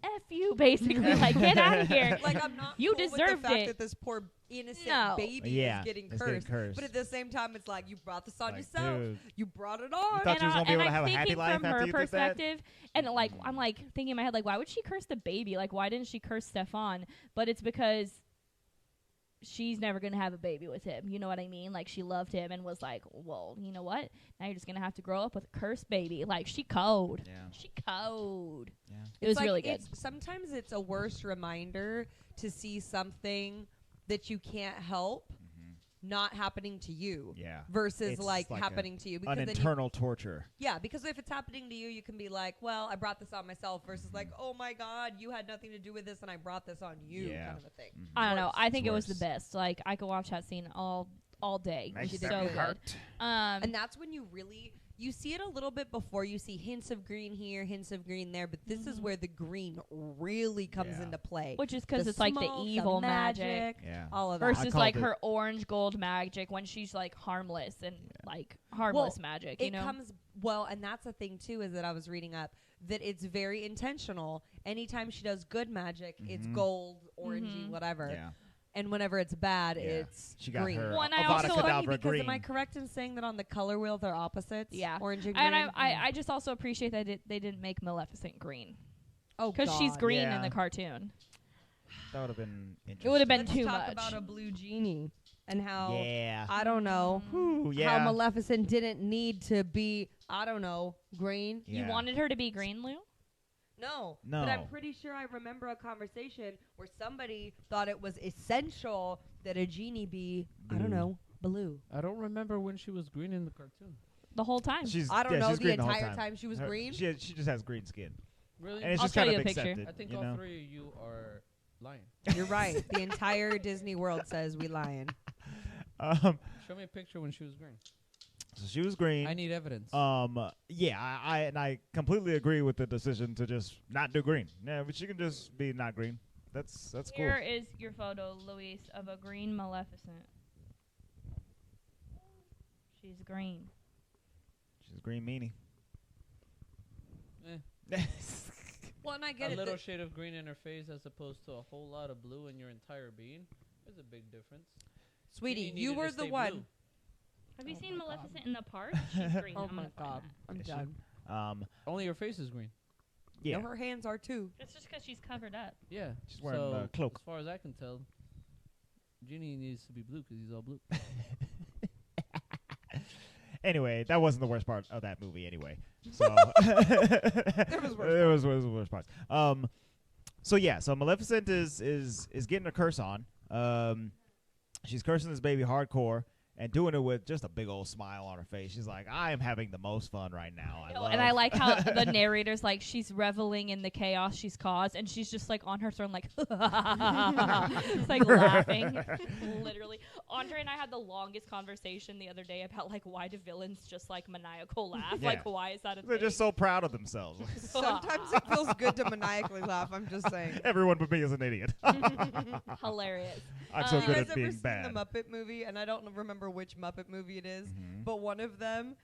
F you, basically. Like, get out of here. Like, I'm not You cool with deserved the fact it. that this poor innocent No. baby Yeah, is getting it's getting cursed. cursed. But at the same time, it's like, you brought this on Like, yourself. dude. You brought it You on. thought you was gonna be able to I'm have a happy thinking life from after her you did that? perspective, and like I'm like thinking in my head, like, why would she curse the baby? Like, why didn't she curse Stephan? But it's because she's never going to have a baby with him. You know what I mean? Like, she loved him and was like, well, you know what? Now you're just going to have to grow up with a cursed baby. Like, she cold. Yeah. She cold. Yeah. It was like, really good. Sometimes it's a worse reminder to see something that you can't help not happening to you. Yeah. Versus It's like like happening to you. An Then internal torture. yeah, because if it's happening to you, you can be like, well, I brought this on myself versus like, oh my God, you had nothing to do with this and I brought this on you kind of a thing. I don't know. I think It's it was the worse. best. Like, I could watch that scene all day. Makes It's them so good. hurt. And that's when you see it a little bit before. You see hints of green here, hints of green there, but this is where the green really comes into play. Which is because The it's like the smoke, evil magic. magic, Yeah. all of that. Versus called like it- her orange gold magic when she's like harmless and like harmless magic, you it know? comes and that's the thing too, is that I was reading up that it's very intentional. Anytime she does good magic, it's gold, orangey, whatever. Yeah. And whenever it's bad, Yeah. it's She got green. her Well, and I Avada also- It's funny Kedavra because green. am I correct in saying that on the color wheel they're opposites? Yeah. Orange and green. And I just also appreciate that they didn't make Maleficent green. oh, Because she's God. green Yeah. in the cartoon. That would have been interesting. It would have been Let's too talk much. about a blue genie and how Yeah. I don't know Ooh, yeah. how Maleficent didn't need to be green. You Yeah. wanted her to be green, Lou? No, No. but I'm pretty sure I remember a conversation where somebody thought it was essential that a genie be blue. I don't remember when she was green in the cartoon. The whole time. She's I don't yeah, know she's the green the whole entire time she was green. She just has green skin, Really? and it's I'll just show kind you of a picture. accepted. I think you all know? three of you are lying. You're right. The entire Disney world says we lying. Show me a picture when she was green. So she was green. I need evidence. Yeah, I completely agree with the decision to just not do green. Yeah, but she can just be not green. That's cool. Here is your photo, Luis, of a green Maleficent. She's green. She's green meanie. Well, and I A get it. little shade of green in her face as opposed to a whole lot of blue in your entire being. There's a big difference. Sweetie, Ginny you needed were to the stay one. blue. Have you Oh seen my Maleficent in the park? She's green. Oh I'm my gonna find God, that. I'm Is she? done. Only her face is green. Yeah, No, her hands are too. It's just because she's covered up. Yeah. she's wearing so a cloak. As far as I can tell, Genie needs to be blue because he's all blue. Anyway, that wasn't the worst part of that movie. Anyway, so There was worse parts. So yeah, so Maleficent is getting a curse on. She's cursing this baby hardcore and doing it with just a big old smile on her face. She's like, I am having the most fun right now. And I like how the narrator's like, she's reveling in the chaos she's caused, and she's just like on her throne, like, it's like laughing. Literally. Andre and I had the longest conversation the other day about like, why do villains just like maniacal laugh? Yeah. Like, why is that a They're thing? just so proud of themselves. Sometimes it feels good to maniacally laugh. I'm just saying. Everyone but me is an idiot. Hilarious. I'm so You good You at guys ever being seen bad. the Muppet movie? And I don't remember which Muppet movie it is, Mhm. but one of them,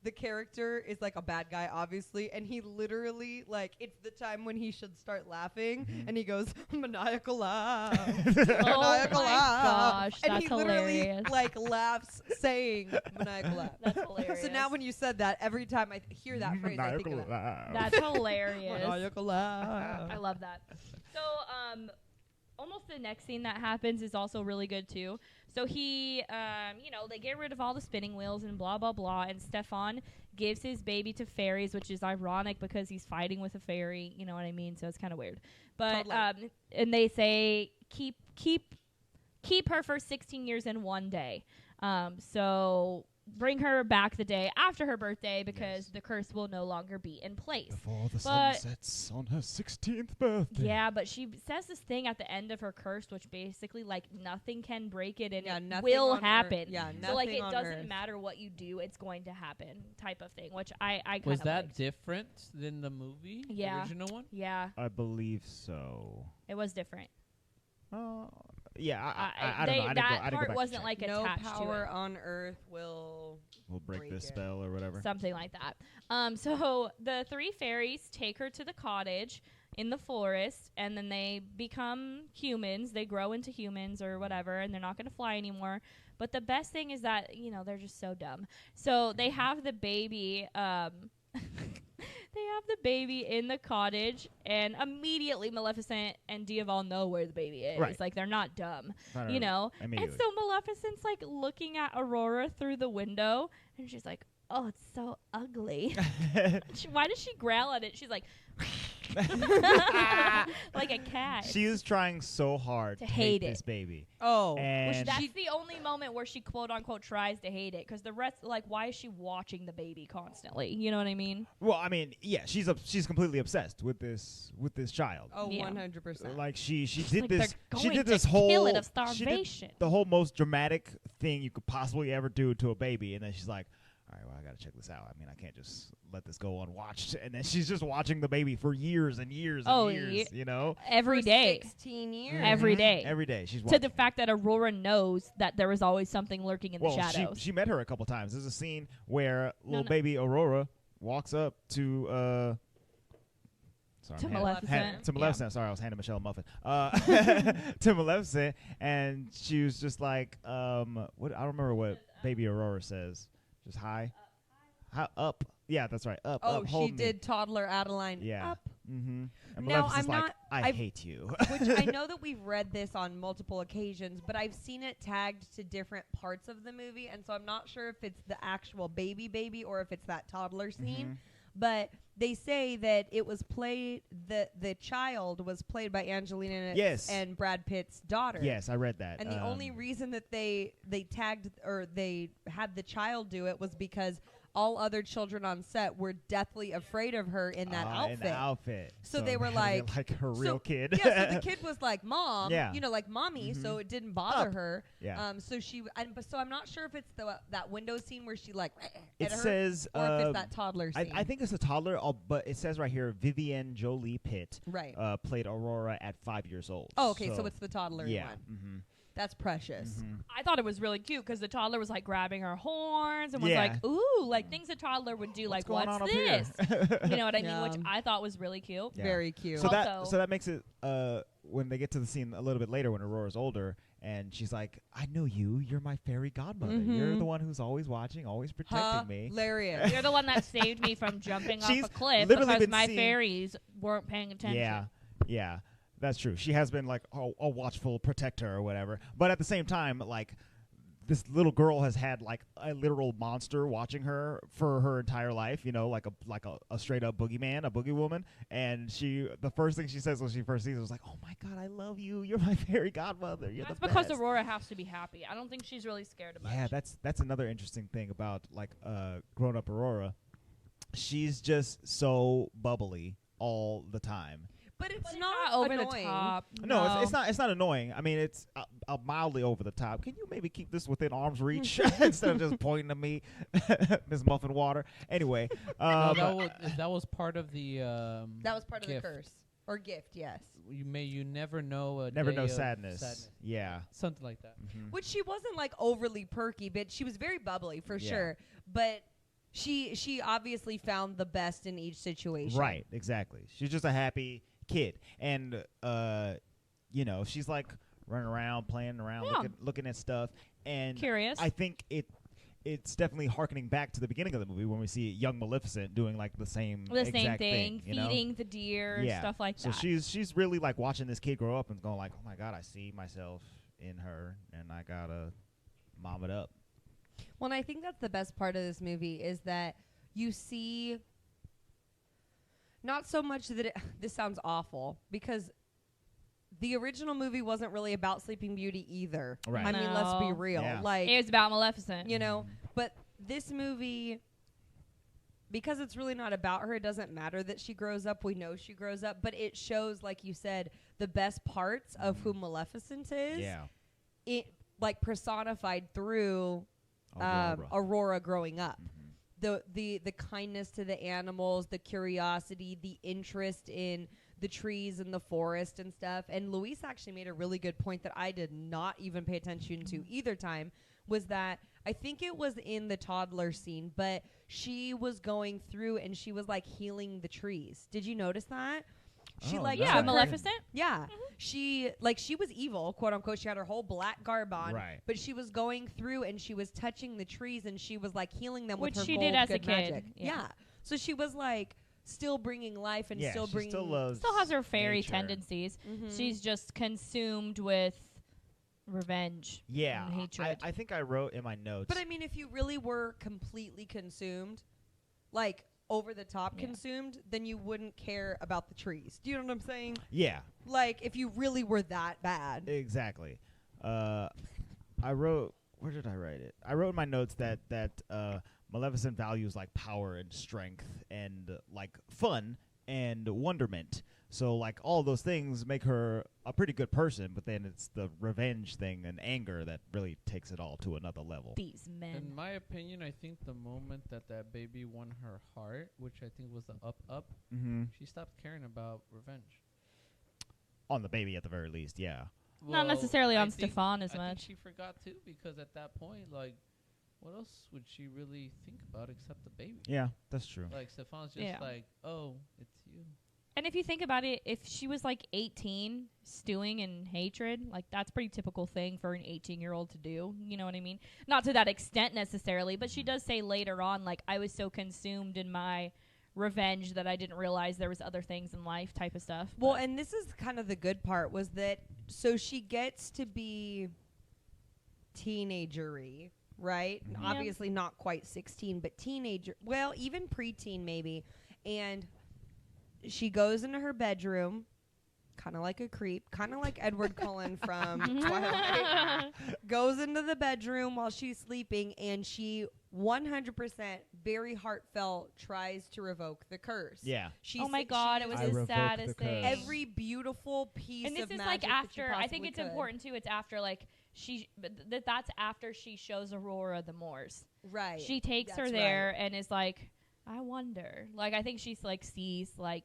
the character is like a bad guy, obviously, and he literally like it's the time when he should start laughing, and he goes maniacal laugh, Oh maniacal my laugh, gosh, and that's he literally hilarious. like laughs saying maniacal laugh. That's hilarious. So now when you said that, every time I hear that phrase, I think of Maniacal that. laugh. That's hilarious. Maniacal laugh. I love that. So, almost the next scene that happens is also really good too. So he, they get rid of all the spinning wheels and blah, blah, blah. And Stephan gives his baby to fairies, which is ironic because he's fighting with a fairy. You know what I mean? So it's kind of weird. But, Totally. and they say, keep her for 16 years and 1 day. So bring her back the day after her birthday because the curse will no longer be in place. Before the sun sets on her 16th birthday. Yeah, but she says this thing at the end of her curse, which basically, like, nothing can break it, and Yeah, it nothing will on Earth- happen. yeah, so, like, nothing it on doesn't Earth. matter what you do, it's going to happen type of thing, which I kind of Was that liked. different than the movie? Yeah. The original one? Yeah, I believe so. it was different. Yeah, I don't they, know. I didn't that go back part and wasn't, check. like, No attached power to it. on Earth will. We'll break break this it. spell or whatever. Something like that. So the three fairies take her to the cottage in the forest, and then they become humans. They grow into humans or whatever, and they're not going to fly anymore. But the best thing is that, they're just so dumb. So they have the baby. They have the baby in the cottage, and immediately Maleficent and Diaval know where the baby is. Right. Like, they're not dumb, Not you know? And immediately. so Maleficent's, like, looking at Aurora through the window, and she's like, oh, it's so ugly. Why does she growl at it? She's like, like a cat. She is trying so hard to hate this baby. Oh. And That's the only moment where she quote unquote tries to hate it, because the rest, like, why is she watching the baby constantly? You know what I mean? well, I mean, yeah, she's completely obsessed with this child. Oh, Yeah. 100%. Like she She's did like, this. they're She going did this to whole. kill it of she did starvation. the whole most dramatic thing you could possibly ever do to a baby, and then she's like, all right, well, I gotta check this out. I mean, I can't just let this go unwatched. And then she's just watching the baby for years and years and years, you know? Every For day. 16 years. Every day. Every day she's To watching. the fact that Aurora knows that there is always something lurking in the shadows. She met her a couple times. There's a scene where little no. baby Aurora walks up to sorry, To I'm Maleficent. to Maleficent. Sorry, I was handing Michelle a muffin. To Maleficent, and she was just like, what? I don't remember what baby Aurora says. Just hi. Hi, up. Yeah, that's right. Up. Oh, up. Hold she me. did toddler Adeline. Yeah. Up. Mm-hmm. And Now, Maleficent's I'm like, not- I I've- hate you. Which I know that we've read this on multiple occasions, but I've seen it tagged to different parts of the movie, and so I'm not sure if it's the actual baby or if it's that toddler scene. Mhm. But they say that it was played, the child was played by Angelina Yes. and Brad Pitt's daughter. Yes, I read that. And the only reason that they tagged or they had the child do it was because all other children on set were deathly afraid of her in that outfit. In the outfit. So they were had to get, like her real kid. Yeah, so the kid was like, "Mom," Yeah. you know, like mommy. So Mhm. it didn't bother Up. her. Yeah. So so I'm not sure if it's that window scene where she like It at her, says, or if it's that toddler scene. I think it's a toddler, but it says right here, Vivienne Jolie Pitt right. played Aurora at 5 years old. Oh, okay, so it's the toddler yeah. one. Mm-hmm. That's precious. Mm-hmm. I thought it was really cute because the toddler was like grabbing her horns and was Yeah. like, ooh, like things a toddler would do, like, going what's on up this? here? You know what I mean? Yeah. Which I thought was really cute. Yeah. Very cute. So Also- that makes it when they get to the scene a little bit later when Aurora's older and she's like, I know you. You're my fairy godmother. You're Mhm. the one who's always watching, always protecting me. Hilarious. You're the one that saved me from jumping off She's a cliff literally because been my seeing- fairies weren't paying attention. Yeah, yeah, that's true. She has been like a watchful protector or whatever. But at the same time, like this little girl has had like a literal monster watching her for her entire life. You know, like a straight up boogeyman, a boogie woman. And the first thing she says when she first sees it was like, "Oh my God, I love you. You're my fairy godmother. You're That's the because best." Aurora has to be happy. I don't think she's really scared of much. Yeah, that's another interesting thing about like grown up Aurora. She's just so bubbly all the time. But it's But not over annoying. the top. No, it's not. It's not annoying. I mean, it's mildly over the top. Can you maybe keep this within arm's reach instead of just pointing to me, Miss Muffin Water? Anyway, No, that was part of the. That was part of gift. the curse or gift, yes. You never know a never day know of sadness. Yeah. something like that. Mhm. Which she wasn't like overly perky, but she was very bubbly for Yeah. sure. But she obviously found the best in each situation. Right. Exactly. She's just a happy kid, and you know, she's like running around, playing around, Yeah. looking at stuff, and Curious. I think it's definitely harkening back to the beginning of the movie when we see young Maleficent doing like the same Same exact thing, you know? feeding the deer, Yeah. stuff like So that. she's really like watching this kid grow up and going like, oh my God, I see myself in her, and I gotta mom it up. Well, and I think that's the best part of this movie is that you see not so much that this sounds awful because the original movie wasn't really about Sleeping Beauty either. Right. I mean, let's be No. real. Yeah. Like, it was about Maleficent. you know, but this movie, because it's really not about her, it doesn't matter that she grows up. We know she grows up, but it shows, like you said, the best parts of who Maleficent is. Yeah. It like personified through Aurora. Aurora growing up. Mhm. The kindness to the animals, the curiosity, the interest in the trees and the forest and stuff. And Luis actually made a really good point that I did not even pay attention to either time, was that I think it was in the toddler scene, but she was going through and she was like healing the trees. Did you notice that? She Oh, like no. Yeah, took her- Maleficent. Yeah. She was evil, quote unquote. She had her whole black garb on. Right. But she was going through and she was touching the trees and she was like healing them Which with her she gold did as a good kid, magic. yeah. So she was like still bringing life and Yeah, still she bringing. still loves. Still has her fairy nature. tendencies. Mhm. She's just consumed with revenge. Yeah, and hatred. I think I wrote in my notes. But I mean, if you really were completely consumed, like over the top Yeah. consumed, then you wouldn't care about the trees. Do you know what I'm saying? yeah, Like, if you really were that bad. exactly. I wrote. Where did I write it? I wrote in my notes that Maleficent values like power and strength and like fun and wonderment. So like all those things make her a pretty good person, but then it's the revenge thing and anger that really takes it all to another level. These men. In my opinion, I think the moment that baby won her heart, which I think was the up, Mm-hmm. she stopped caring about revenge. On the baby at the very least, yeah. Not necessarily I on think- Stephan as I think much. she forgot too, because at that point, like, what else would she really think about except the baby? Yeah, that's true. Like, Stephan's just Yeah. like, oh, it's you. And if you think about it, if she was like 18, stewing in hatred, like that's pretty typical thing for an 18-year-old to do. You know what I mean? Not to that extent necessarily, but she does say later on, like, I was so consumed in my revenge that I didn't realize there was other things in life type of stuff. Well, But and this is kind of the good part was that so she gets to be teenagery, right? Mhm. Yeah. Obviously not quite 16, but teenager. Well, even preteen maybe. And she goes into her bedroom, kind of like a creep, kind of like Edward Cullen from Twilight. Goes into the bedroom while she's sleeping, and she 100% very heartfelt tries to revoke the curse. Yeah. She oh my sa- God, she it was I the revoke the saddest thing. curse. every beautiful piece And this of is magic like that she after. I think possibly it's could. important too. It's after like that's after she shows Aurora the Moors. Right. She takes her That's there and is like, I wonder. Like I think she's like sees like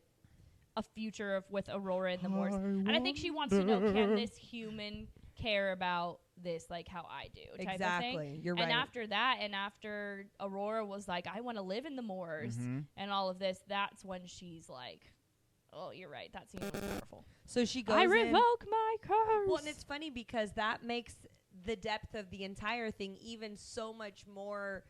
a future of with Aurora in the Moors, and I think she wants to know, can this human care about this like how I do? Type Of thing. Exactly. You're right. And after that, and after Aurora was like, I want to live in the Moors Mhm. and all of this, that's when she's like, oh, you're right. That scene was powerful. So she goes I in. revoke my curse. Well, and it's funny because that makes the depth of the entire thing even so much more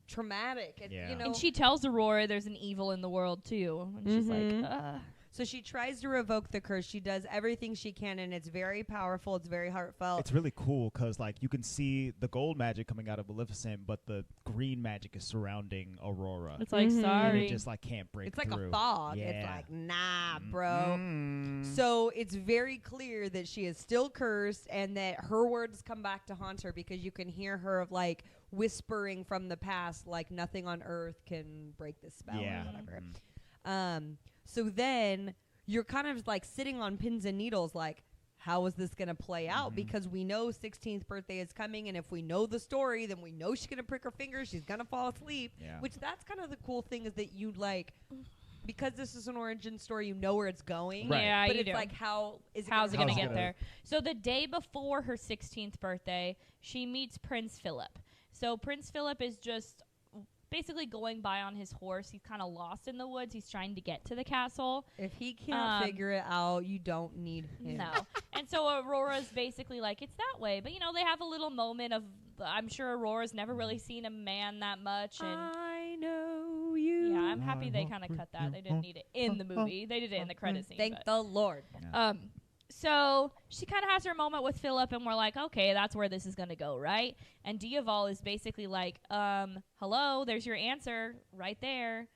traumatic. And, Yeah. you know, and she tells Aurora there's an evil in the world too, and she's Mhm. like, so she tries to revoke the curse. She does everything she can, and it's very powerful. It's very heartfelt. It's really cool because like you can see the gold magic coming out of Maleficent, but the green magic is surrounding Aurora. it's like Mhm. and sorry. it just like can't break It's like through. a fog. Yeah. It's like, nah, bro. Mm. So it's very clear that she is still cursed and that her words come back to haunt her because you can hear her like whispering from the past, like nothing on earth can break this spell Yeah. or whatever. Mm. So then you're kind of like sitting on pins and needles, like, how is this going to play out? Mhm. Because we know 16th birthday is coming, and if we know the story, then we know she's going to prick her finger, she's going to fall asleep. Yeah. Which that's kind of the cool thing is that you like, because this is an origin story, you know where it's going. Right. Yeah, But you it's do. like, how's it How's it gonna going to How's it get gonna- there? So the day before her 16th birthday, she meets Prince Philip. So Prince Philip is just basically going by on his horse. He's kind of lost in the woods. He's trying to get to the castle. If he can't figure it out, you don't need him. No. And so Aurora's basically like, it's that way. But, you know, they have a little moment of, I'm sure Aurora's never really seen a man that much. And I know you. yeah, I'm happy they kind of cut that. They didn't need it in the movie. They did it in the credit scene. Thank but- the Lord. So she kind of has her moment with Philip, and we're like, okay, that's where this is going to go, right? And Diaval is basically like, hello, there's your answer right there.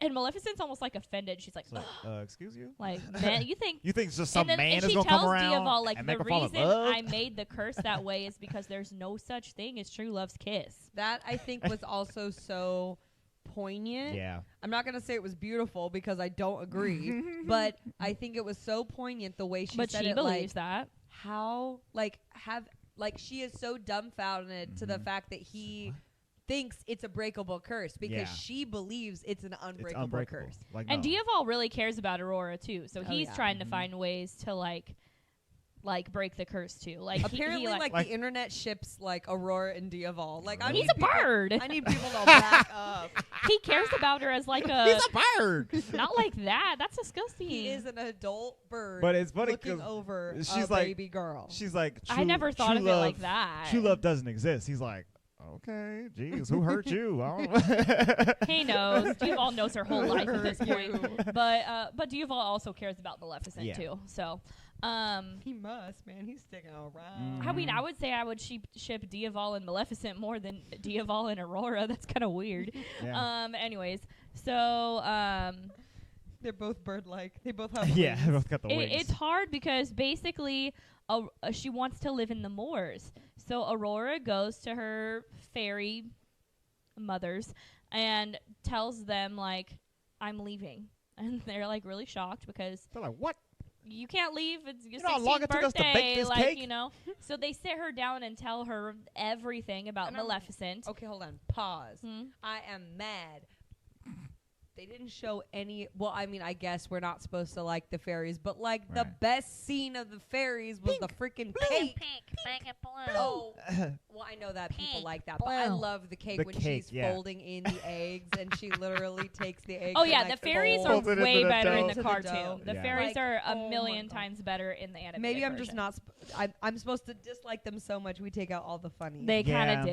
And Maleficent's almost like offended. She's like, It's like, excuse you? like, man, you think... You think just some and man and is she gonna tells come around Diaval, like, and the make her fall in reason love? I made the curse that way is because there's no such thing as true love's kiss. That, I think, was also so poignant. Yeah. I'm not going to say it was beautiful because I don't agree, but I think it was so poignant the way she But said she it. believes like, that. how, like, she is so dumbfounded to the fact that he thinks it's a breakable curse because Yeah. she believes it's an It's unbreakable unbreakable. curse. Like, And no. Diaval really cares about Aurora, too. So Oh, he's yeah. trying to find ways to, like break the curse, too. Like, Apparently, he, like, like- the internet ships, like, Aurora and Diaval. Like, I he's need a people- bird. I need people to back up. He cares about her as like a... He's a bird. not like that. That's disgusting. He is an adult bird. But it's funny looking 'cause over she's a like- baby girl. She's like, I never thought true of love, it like that. True love doesn't exist. He's like, okay, geez, who hurt you? I don't He knows. Duval knows her whole life at this point. But Duval also cares about Maleficent too. So, He must, man. He's sticking around. I mean, I would say I would ship Duval and Maleficent more than Duval and Aurora. That's kind of weird. Yeah. Anyways, so They're both bird-like. They both have yeah, they wings. both got the wings. it's hard because basically she wants to live in the moors. So Aurora goes to her fairy mothers and tells them, like, I'm leaving. And they're, like, really shocked because They're like, what? you can't leave. It's your You know how long 16th it took us to birthday. bake this like, cake? you know. So they sit her down and tell her everything about And I'm- Maleficent. Okay, hold on. Pause. Hmm? I am mad. They didn't show any. Well, I mean, I guess we're not supposed to like the fairies, but like the Right. best scene of the fairies was the freaking cake. Pink, make it blue. Oh, well, I know that people Pink, like that, but I blue. love the cake The when cake, she's yeah. folding in the eggs and she literally takes the eggs. Oh and, yeah, like, the fairies are folds it into way the better in dough. the To the cartoon. dough. The Yeah. fairies Like, are a oh my million God. times better in the animated Maybe I'm just version. not. I'm supposed to dislike them so much. We take out all the funny. They kind Yeah. of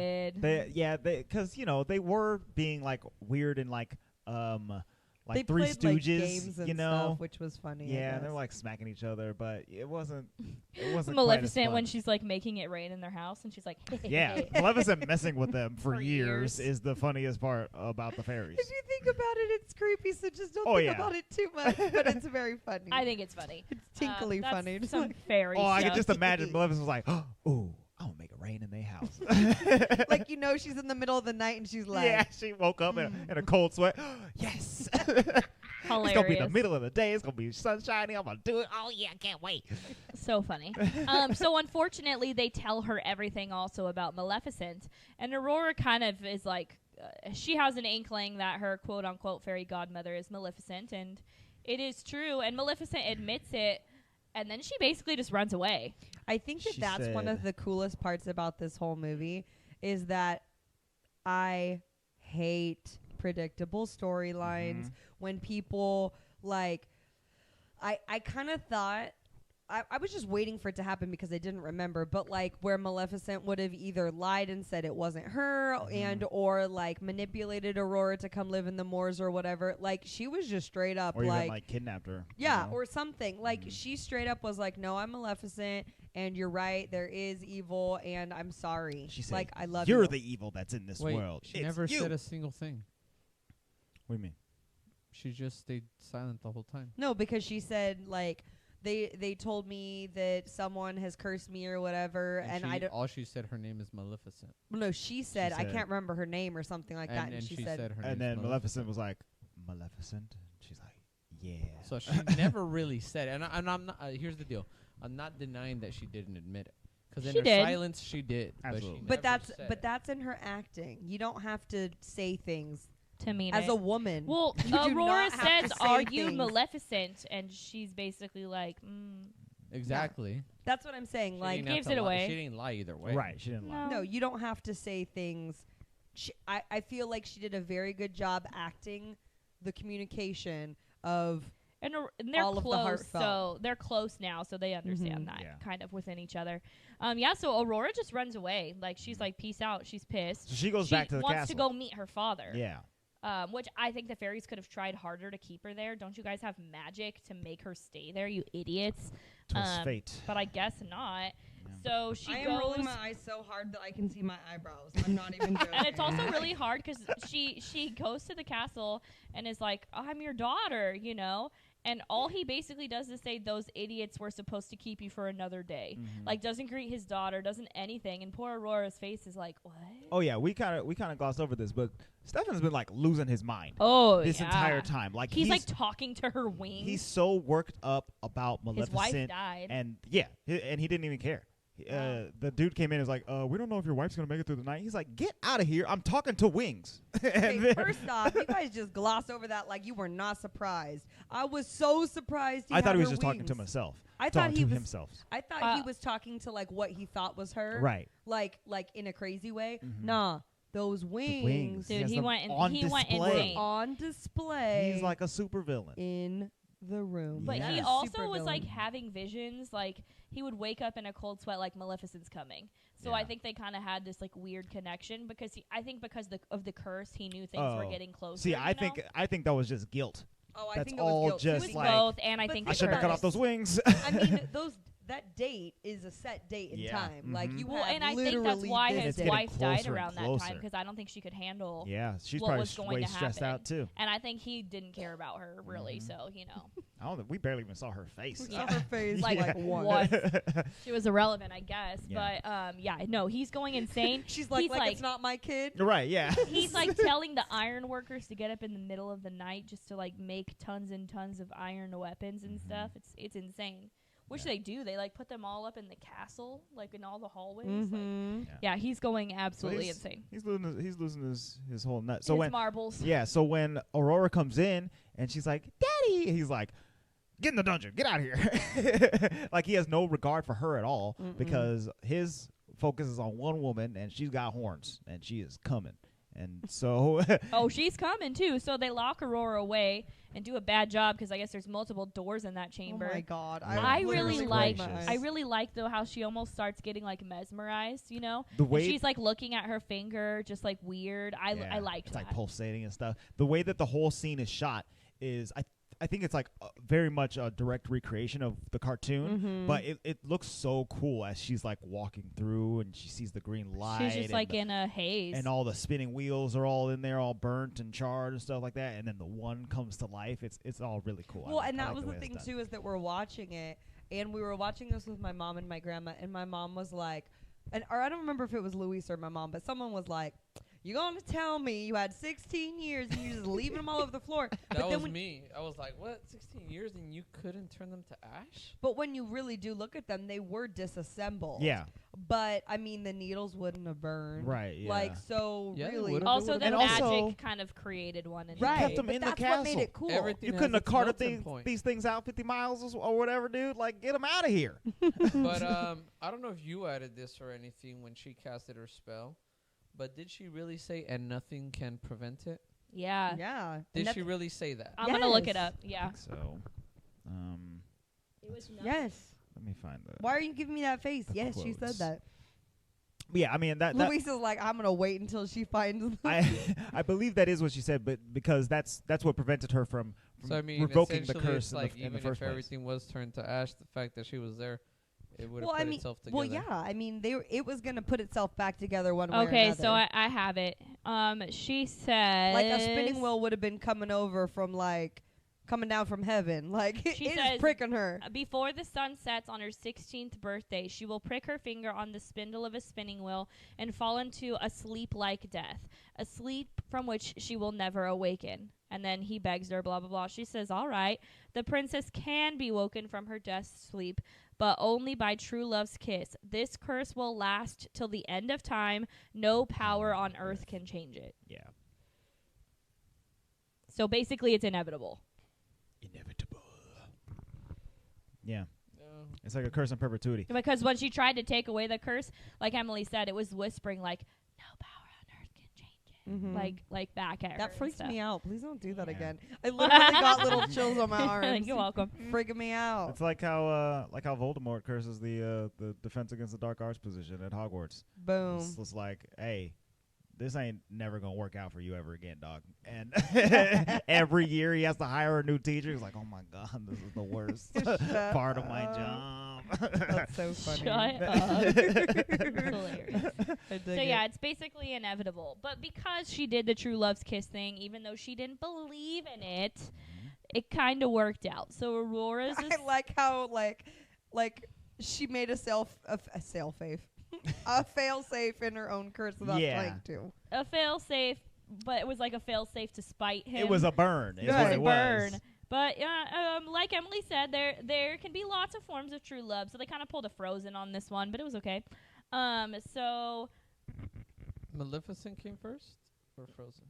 did. Because they were being like weird and like they Three played, Stooges, like, games and you know. stuff, which was funny. I Yeah, they guess. were like smacking each other, but it wasn't. It wasn't Maleficent quite as when fun. she's like making it rain in their house, and she's like, Yeah, Maleficent messing with them for For years years. is the funniest part about the fairies. If you think about it, it's creepy. So just don't Oh, think yeah. about it too much. But it's very funny. I think it's funny. it's tinkly That's funny. Just Some like, fairy Oh, I stuff. can just imagine Maleficent was like, "Ooh, I'm gonna make it rain in their house." like she's in the middle of the night and she's like, yeah, she woke up in a cold sweat. Yes. Hilarious. It's gonna be the middle of the day. It's gonna be sunshiny. I'm gonna do it. Oh yeah, I can't wait. So funny. So unfortunately, they tell her everything also about Maleficent, and Aurora kind of is like, she has an inkling that her quote unquote fairy godmother is Maleficent, and it is true. And Maleficent admits it, and then she basically just runs away. I think She that's one of said- the coolest parts about this whole movie is that I hate predictable storylines when people like I kind of thought I was just waiting for it to happen because I didn't remember, but like where Maleficent would have either lied and said it wasn't her and or like manipulated Aurora to come live in the moors or whatever. Like she was just straight up Or like even like kidnapped her. yeah, you know? or something. Like she straight up was like, "No, I'm Maleficent, and you're right. There is evil, and I'm sorry. She said, like I love You're you." the evil that's in this Wait, world. she It's never you. said a single thing. What do you mean? She just stayed silent the whole time. No, because she said like they told me that someone has cursed me or whatever, and I don't. All she said, her name is Maleficent. No, she said I said- can't remember her name or something like that, and she said her And name's then Maleficent was like, Maleficent? She's like, yeah. So she never really said it. And I'm not. Here's the deal. I'm not denying that she didn't admit it. Because in She her did. silence, she did. Absolutely. But that's that's in her acting. You don't have to say things To me, as a woman. well, You do Aurora not have to says, say "Are you things. Maleficent?" And she's basically like, exactly. That's what I'm saying. She Like didn't have gives to it lie. away. She didn't lie either way. Right, she didn't lie. No. no, you don't have to say things. I feel like she did a very good job acting the communication of and they're All of the close, heartfelt. so they're close now, so they understand Mhm. that Yeah. kind of within each other. Yeah. So Aurora just runs away. Like she's like, "Peace out." She's pissed. So she goes She back to the wants castle. to go meet her father. Yeah. Which I think the fairies could have tried harder to keep her there. Don't you guys have magic to make her stay there, you idiots? Twist fate. But I guess not. So she I am goes, rolling my eyes so hard that I can see my eyebrows. I'm not even joking. and it's also really hard because she goes to the castle and is like, "I'm your daughter," you know. And all he basically does is say, "Those idiots were supposed to keep you for another day." Like, doesn't greet his daughter, doesn't anything. And poor Aurora's face is like, "What?" Oh yeah, we kind of glossed over this, but Stephan's been like losing his mind Oh, this yeah. entire time. Like He's like talking to her wings. he's so worked up about His Maleficent, wife died. and and he didn't even care. The dude came in and was like, "We don't know if your wife's gonna make it through the night." He's like, "Get out of here! I'm talking to Wings." Okay, first off, you guys just gloss over that like you were not surprised. I was so surprised. I thought he was her just talking to wings. himself. I thought talking he to was. himself. I thought he was talking to like what he thought was her. Right. Like in a crazy way. Nah, those wings. He Dude, has he them went on he went display. insane. On display. He's like a supervillain. the room. But he Yes. also was like having visions, like he would wake up in a cold sweat, like Maleficent's coming. So I Yeah. think they kind of had this like weird connection because I think because of the curse, he knew things were Oh. getting closer. See, you I know? think that was just guilt. Oh, I That's think it was all guilt. just it was like, both, and I but think think I the shouldn't have cut curse. off those wings. I mean, that date is a set date in Yeah. time. Like you Well, have and I think literally that's why this his date. getting wife died closer and around that closer. time because I don't think she could handle. Yeah, she's what probably was going way to stressed happen. out too. And I think he didn't care about her really. Mhm. So you know, I don't think we barely even saw her face. We Yeah. saw her face Like, like what? once. she was irrelevant, I guess. Yeah. But yeah, no, he's going insane. She's like, He's it's not my kid. Right? Yeah. He's like telling the iron workers to get up in the middle of the night just to like make tons and tons of iron weapons and stuff. It's insane. Which Yeah. they do. They like put them all up in the castle, like in all the hallways. Like, Mm-hmm. yeah, he's going absolutely he's- insane. He's losing his whole nut. So His when marbles. so when Aurora comes in and she's like, "Daddy," he's like, "Get in the dungeon. Get out of here." Like he has no regard for her at all because his focus is on one woman and she's got horns and she is coming. And so Oh, she's coming too. So they lock Aurora away and do a bad job because I guess there's multiple doors in that chamber. Oh my god! Yeah. I literally really closed like. my eyes. I really like though how she almost starts getting like mesmerized. You know, the and way she's like looking at her finger, just like weird. I yeah, liked it's that. like pulsating and stuff. The way that the whole scene is shot is I think it's like very much a direct recreation of the cartoon, but it looks so cool as she's like walking through and she sees the green light. She's just and like the- in a haze. and all the spinning wheels are all in there, all burnt and charred and stuff like that. And then the one comes to life. It's all really cool. Well, and I that like was the way it's thing done. too, is that we're watching it, and we were watching this with my mom and my grandma, and my mom was like, or I don't remember if it was Luis or my mom, but someone was like, "You gonna tell me you had 16 years and you're just leaving them all over the floor?" That but then was me. I was like, what? 16 years and you couldn't turn them to ash? But when you really do look at them, they were disassembled. Yeah, But I mean, the needles wouldn't have burned. right. Yeah. Like so, Yeah, they really. would've. also, the And magic also- kind of created one. In Right. kept them but in the that's what made castle. it cool. Everything you has couldn't have its carted melting point. these things out 50 miles or whatever, dude. Like, get them out of here. But I don't know if you added this or anything when she casted her spell, but did she really say, "and nothing can prevent it"? Yeah. Yeah. Did And she really say that? I'm gonna look Yes. it up. Yeah. So, It was Yes. let me find the. Why are you giving me that face? The Yes, she said quotes. that. Yeah, I mean that. Luis is like, I'm gonna wait until she finds. I believe that is what she said, but because that's what prevented her from So I mean, revoking the essentially, curse it's like in the even first if place. everything was turned to ash, the fact that she was there, it would have Well, put I mean, itself together. well, yeah. I mean, it was gonna put itself back together one way or Okay, another. so I have it. She said like a spinning wheel would have been coming over from coming down from heaven. Like She it says- is pricking her. Before the sun sets on her 16th birthday, she will prick her finger on the spindle of a spinning wheel and fall into a sleep-like death, a sleep from which she will never awaken. And then he begs her, blah, blah, blah. She says, all right, the princess can be woken from her death sleep, but only by true love's kiss. This curse will last till the end of time. No power on earth can change it. Yeah, So basically, it's inevitable. inevitable. Yeah, Yeah. it's like a curse in perpetuity. Because when she tried to take away the curse, like Emily said, it was whispering like, no power on earth can change it. Mhm. Like back at her. That and freaks stuff. me out. Please don't do that Yeah. again. I literally got little chills on my arms. You're welcome. Freaking me out. It's like how Voldemort curses the defense against the dark arts position at Hogwarts. Boom. It's just like, hey, this ain't never gonna work out for you ever again, dog. And every year he has to hire a new teacher. He's like, oh my god, this is the worst Shut part of my up. job. That's so funny. Shut up. Hilarious. I dig So it. yeah, it's basically inevitable. But because she did the true love's kiss thing, even though she didn't believe in it, it kind of worked out. So Aurora's I like how like she made a fail safe in her own curse without Yeah. trying to. a fail safe, but it was like a fail safe to spite him. It was a burn. Is Right. what It was it a was. burn. But like Emily said, there can be lots of forms of true love. So they kind of pulled a Frozen on this one, but it was okay. So Maleficent came first or Frozen?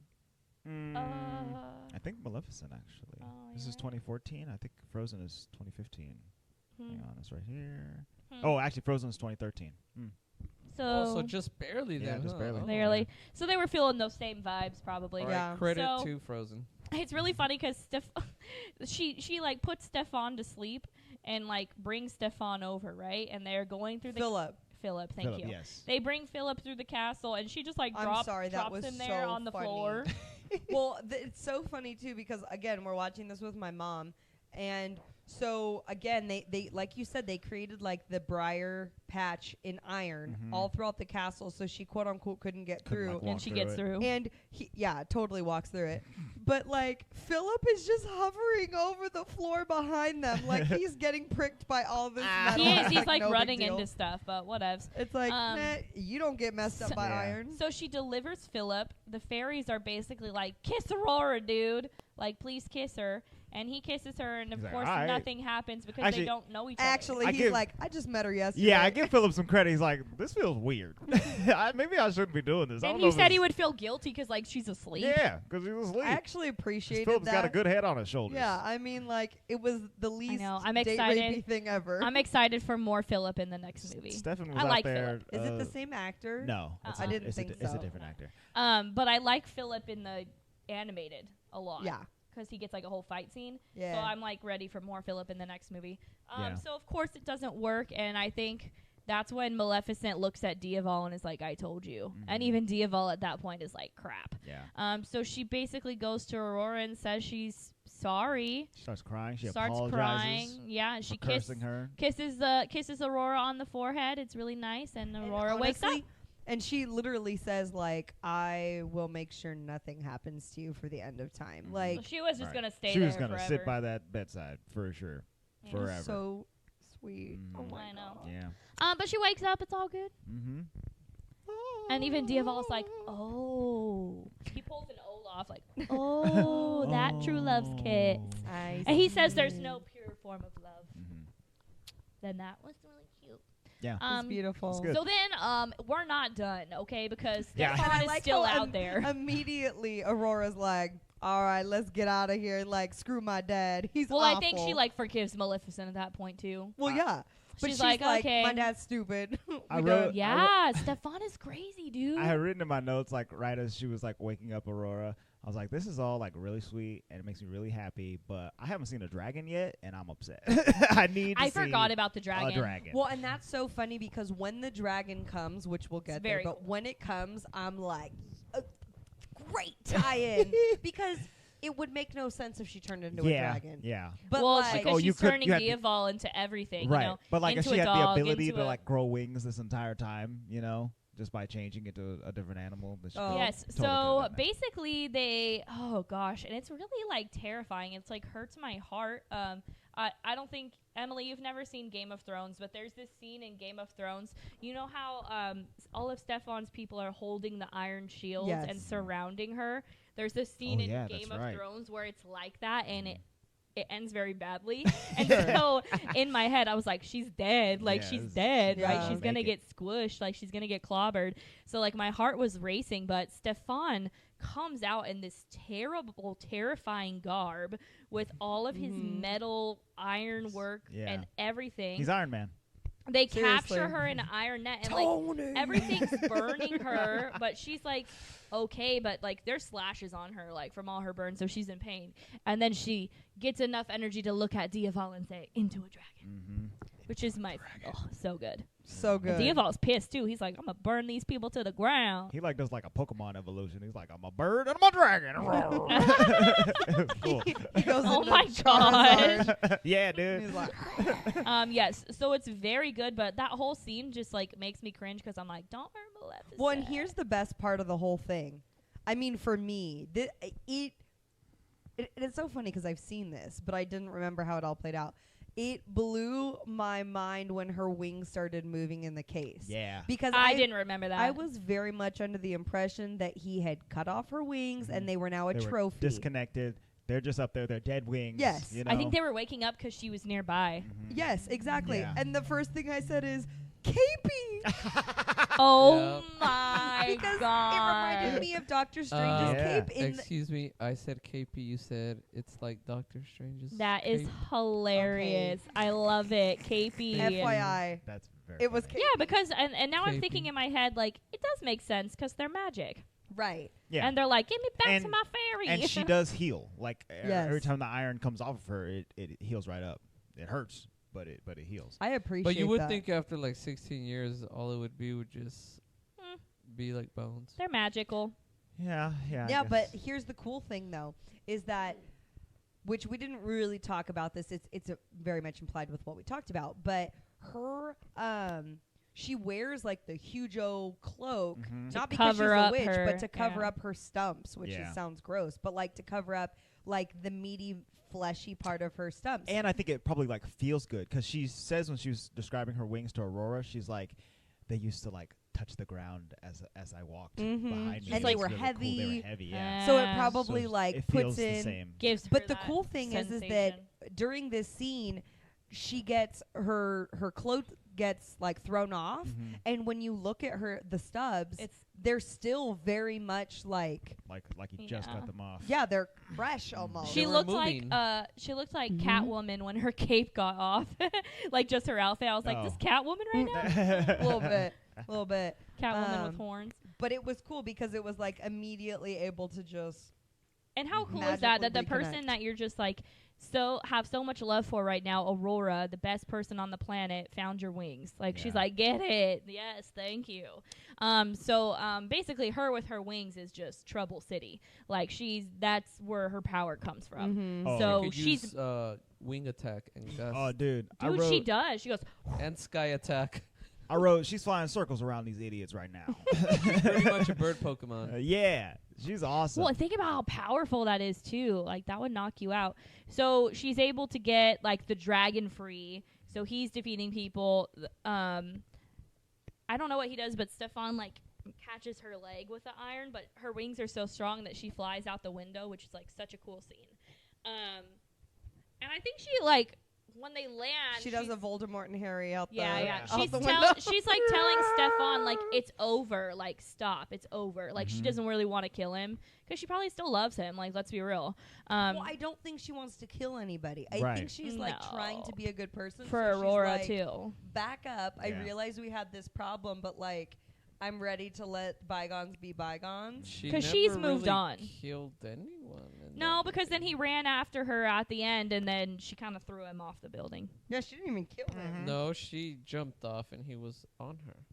I think Maleficent actually. Oh, This is yeah. 2014. I think Frozen is 2015. hmm. Hang on, it's right here. Hmm. Oh, actually, Frozen is 2013. So Also, just barely Yeah, then. just huh? barely. Oh. barely. So they were feeling those same vibes, probably. All right, Yeah. credit So- to Frozen. It's really funny because she like puts Stephan to sleep and like brings Stephan over, right? And they're going through the Philip, thank you. Yes. They bring Philip through the castle, and she just like I'm drops sorry, that was him there so on the funny. floor. Well, it's so funny too because again, we're watching this with my mom, and so again, they like you said, they created like the briar patch in iron all throughout the castle, so she quote unquote couldn't get through, And she gets through. and he totally walks through it. But like Philip is just hovering over the floor behind them, like he's getting pricked by all this metal. He's like no big running deal. into stuff, but whatevs. It's like nah, you don't get messed up by iron. So she delivers Philip. The fairies are basically like, kiss Aurora, dude. Like, please kiss her. And he kisses her, and of He's like, course "All right." nothing happens because Actually- they don't know each other. Actually, I he's give- like, I just met her yesterday. Yeah, I give Philip some credit. He's like, this feels weird. Maybe I shouldn't be doing this. I And don't he know if said he it's- would feel guilty because like she's asleep. Yeah, because he was asleep. I actually appreciated Philip's that. got a good head on his shoulders. Yeah, I mean, like, it was the least know, I'm date excited. rapey thing ever. I'm excited for more Philip in the next movie. Stephan was I out like there. Is it the same actor? No, Uh-uh. I didn't it's think It's a so. different actor. But I like Philip in the animated a lot. Yeah. Because he gets like a whole fight scene. Yeah. So I'm like ready for more Philip in the next movie. Yeah. So of course it doesn't work, and I think that's when Maleficent looks at Diaval and is like, I told you. And even Diaval at that point is like, crap. Yeah. So she basically goes to Aurora and says she's sorry. She starts crying. She starts apologizes crying. Yeah, she for cursing her. kisses Aurora on the forehead. It's really nice, and Aurora wakes up. honestly, and she literally says, like, I will make sure nothing happens to you for the end of time. Like, Well, she was just Right. gonna stay She there was gonna forever. sit by that bedside for sure, Yeah. forever. so sweet. Oh my I know. God. Yeah. But she wakes up. It's all good. Mm-hmm. And even Diaval's like, oh. He pulls an Olaf, like, oh, that true love's kiss. I And he says see. there's no pure form of love. Mm-hmm. Then that was really cute. Yeah. It's beautiful. It's good. So then, we're not done, okay? Because Yeah. Stephan I is like still how out there. Immediately, Aurora's like, all right, let's get out of here. Like, screw my dad. He's Well, awful. I think she like forgives Maleficent at that point too. Well, yeah. But She's she's like, okay. my dad's stupid. I We wrote- don't- Yeah, Stephan is crazy, dude. I had written in my notes, like, right as she was, like, waking up Aurora, I was like, this is all, like, really sweet, and it makes me really happy, but I haven't seen a dragon yet, and I'm upset. I need to I see forgot about the dragon. a dragon. Well, and that's so funny because when the dragon comes, which we'll get there, very but cool. when it comes, I'm like, great tie-in because it would make no sense if she turned into a dragon. Yeah. But well, like, because oh, you she's could- turning you had- Diaval into everything, Right. you know, But, like, if into she a had the dog, ability into to, a- like, grow wings this entire time, you know, just by changing it to a different animal. That she Oh. could- Yes. totally So could've done that. basically, oh gosh, and it's really like terrifying. It's like hurts my heart. I don't think Emily, you've never seen Game of Thrones, but there's this scene in Game of Thrones. You know how all of Stephan's people are holding the iron shields Yes. and surrounding her. There's this scene Oh, in yeah, Game that's of right. Thrones where it's like that, and it ends very badly. And so in my head, I was like, she's dead. Like, Yeah, she's it's- dead, Yeah. right? She's going to Make it. get squished. Like, she's going to get clobbered. So, like, my heart was racing. But Stephan comes out in this terrible, terrifying garb with all of his metal iron work Yeah. and everything. He's Iron Man. They Seriously. capture her in an iron net, and like everything's burning her, but she's like okay, but like there's slashes on her like from all her burns, so she's in pain. And then she gets enough energy to look at Diaval and say, "Into a dragon," Mm-hmm. which is so good. so And good. Diaval's pissed too. He's like, "I'm gonna burn these people to the ground." He, like, does, like, a Pokemon evolution. He's like, I'm a bird and I'm a dragon. Cool. He goes Oh into my Charizard. Yeah, dude. He's like, Yes, so it's very good, but that whole scene just like makes me cringe because I'm like, "Don't hurt Maleficent." well, and here's the best part of the whole thing. I mean, for me, it's so funny because I've seen this, but I didn't remember how it all played out. It blew my mind when her wings started moving in the case. Yeah. Because I didn't remember that. I was very much under the impression that he had cut off her wings and they were now a They were trophy. disconnected. They're just up there. They're dead wings. Yes. You know? I think they were waking up because she was nearby. Mhm. Yes, exactly. Yeah. And the first thing I said is, Capey! Oh my Because god! it reminded me of Doctor Strange's Yeah. cape in Excuse me, I said KP. You said it's like Doctor Strange's. That is cape. hilarious. I love it. KP. FYI. That's very It was funny. Yeah, because and now I'm KP. thinking in my head like it does make sense because they're magic. Right. Yeah. And they're like, "Give me back to And- my fairy." And she does heal. Like Yes. every time the iron comes off of her, it heals right up. It hurts, but it heals. I appreciate But you would that. think after like 16 years, all it would just Mm. be like bones. They're magical. Yeah. I Yeah, but guess. here's the cool thing, though, is that, which we didn't really talk about this. It's very much implied with what we talked about. But her, she wears like the huge old cloak, Mhm. not To because she's cover a up witch, her- but to cover yeah. up her stumps, which Yeah. sounds gross, but like to cover up like the meaty, fleshy part of her stumps. And I think it probably like feels good because she says when she was describing her wings to Aurora, she's like, they used to like touch the ground as I walked Mhm. behind me. And It they was were really cool. They heavy. were heavy, yeah. So it Yeah. probably So like it puts feels the in. same. Gives her But the that cool thing is that sensation. during this scene, she gets her cloak gets like thrown off, Mhm. and when you look at her the stubs, It's they're still very much like Like you just Yeah. cut them off. yeah, they're fresh almost. she They were looked moving. like Mhm. Catwoman when her cape got off, like just her outfit. I was like, Oh. "This Catwoman right now." a little bit, a little bit. Catwoman with Um, horns. But it was cool because it was like immediately able to just And how cool is magically that the person reconnect. that you're just like have so much love for right now, Aurora, the best person on the planet, found your wings. Like she's Yeah. like, "Get it. Yes, thank you." Basically her with her wings is just Trouble City. Like that's where her power comes from. mhm. Oh. So You could she's use, wing attack and gust Oh, dude, dude, she does. She goes, and sky attack. I wrote. She's flying circles around these idiots right now. Pretty much a bird Pokemon. Yeah, she's awesome. well, and think about how powerful that is too. Like that would knock you out. So she's able to get like the dragon free. So he's defeating people. I don't know what he does, but Stephan like catches her leg with the iron, but her wings are so strong that she flies out the window, which is like such a cool scene. And I think she like when they land, She does a Voldemort and Harry out the yeah. out She's the window. she's like telling Stephan like it's over, like stop, it's over. Like she Mhm. doesn't really want to kill him because she probably still loves him. Like let's be real. Well, I don't think she wants to kill anybody. I Right. think she's like trying to No. be a good person. for so she's Aurora like, too. Back up. I Yeah. realize we had this problem, but like I'm ready to let bygones be bygones. She 'Cause never she's moved really on. Killed anyone. in No, that because then movie. he ran after her at the end, and then she kind of threw him off the building. Yeah, she didn't even kill him. No, she jumped off and he was on her,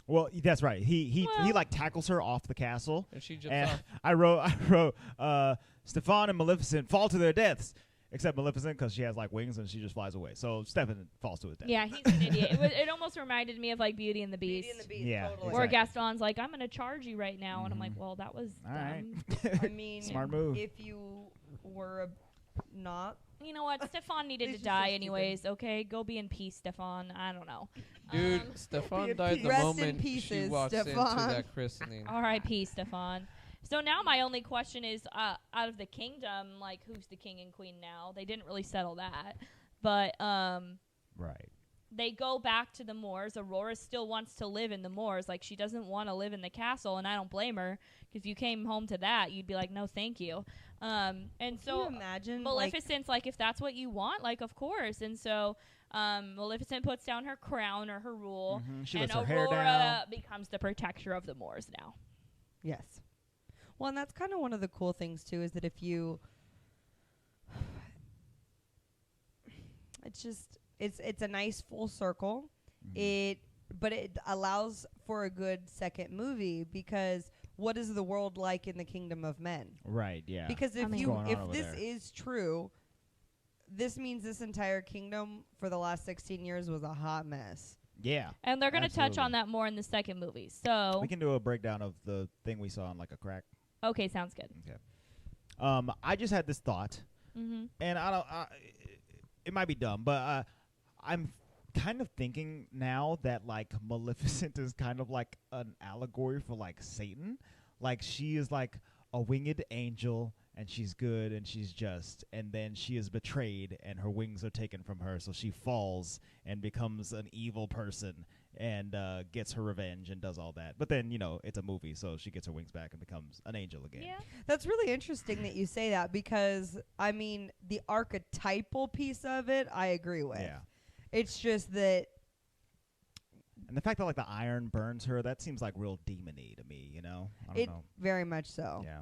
Well, that's right. He Well- like tackles her off the castle. and she jumps And off. I wrote Stephan and Maleficent fall to their deaths, except Maleficent because she has like wings and she just flies away. So Stephan falls to his death. Yeah, he's an idiot. It almost reminded me of like Beauty and the Beast. Beauty and the Beast, Yeah, totally. Where exactly. Gaston's like, I'm gonna charge you right now, and I'm like, Mhm. well, that was All right. dumb. I mean, Smart move. if you were not, You know what? Stefan needed It's to just so die stupid. anyways. Okay, go be in peace, Stefan. I don't know. Dude, Stefan Be- died the rest in moment she pieces, walks into Stefan. that christening. R.I.P. Stefan. So now my only question is, out of the kingdom, like who's the king and queen now? They didn't really settle that, but Right. they go back to the moors. Aurora still wants to live in the moors. Like she doesn't want to live in the castle, and I don't blame her. 'Cause if you came home to that, you'd be like, no, thank you. And can so you imagine? Maleficent's like, if that's what you want, like, of course. And so Maleficent puts down her crown or her rule, Mhm. She and lets her hair Aurora down. becomes the protector of the moors now. Yes. Well, and that's kind of one of the cool things too, is that if you, it's just it's a nice full circle. Mhm. But it allows for a good second movie because what is the world like in the kingdom of men? Right. Yeah. Because if I mean- you What's going on if over this there? is true, this means this entire kingdom for the last 16 years was a hot mess. yeah. And they're going to touch Absolutely. on that more in the second movie. So, We can do a breakdown of the thing we saw in like a crack. okay, sounds good. Okay. I just had this thought, Mm-hmm. and I don't. It might be dumb, but I'm kind of thinking now that like Maleficent is kind of like an allegory for like Satan. Like she is like a winged angel, and she's good and she's just, and then she is betrayed and her wings are taken from her, so she falls and becomes an evil person and gets her revenge and does all that. But then, you know, it's a movie, so she gets her wings back and becomes an angel again. Yeah. That's really interesting that you say that because, I mean, the archetypal piece of it, I agree with. Yeah. It's just that And the fact that like the iron burns her, that seems like real demony to me. You know, I don't know. Very much so. Yeah.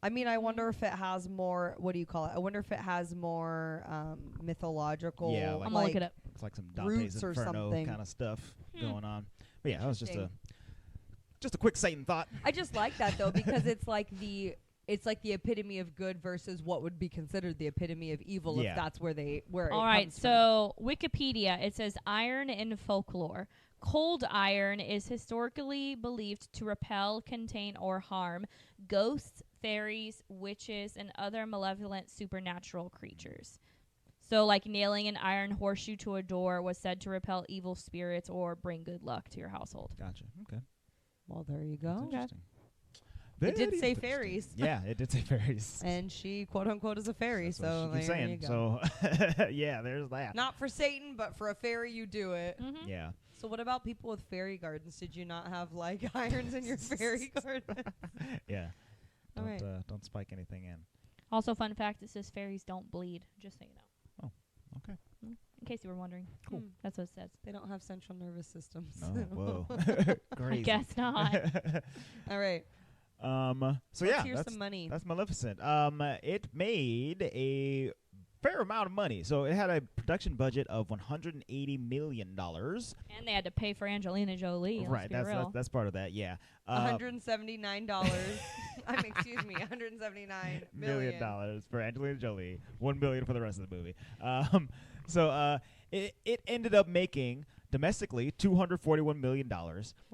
I mean, I wonder if it has more. What do you call it? I wonder if it has more mythological. Yeah, I'm like- gonna look it up. It's like some Roots Dante's or Inferno something. kind of stuff Hmm. going on. But yeah, that was just a Interesting. quick Satan thought. I just like that though because it's like the epitome of good versus what would be considered the epitome of evil Yeah. if that's where it All right, comes from. so Wikipedia, it says iron in folklore. Cold iron is historically believed to repel, contain, or harm ghosts, fairies, witches, and other malevolent supernatural creatures. So, like nailing an iron horseshoe to a door was said to repel evil spirits or bring good luck to your household. Gotcha. Okay. Well, there you That's go. interesting. It did Very say interesting. fairies. Yeah, it did say fairies. And she, quote unquote, is a fairy. That's what So she keeps there saying. you go. So yeah, there's that. Not for Satan, but for a fairy, you do it. Mm-hmm. Yeah. So what about people with fairy gardens? Did you not have like irons in your fairy garden? Yeah. All Don't right. don't spike anything in. Also, fun fact, it says fairies don't bleed, just so you know. Okay. In case you were wondering. Cool. That's what it says. They don't have central nervous systems. Oh, whoa. Crazy. I guess not. All right. So Let's yeah, hear that's some money. that's Maleficent. It made a fair amount of money. So it had a production budget of $180 million. And they had to pay for Angelina Jolie. Let's Right, be that's real. part of that. Yeah. $179. Excuse me, $179 million. $1 for Angelina Jolie, $1 million for the rest of the movie. It ended up making domestically $241 million,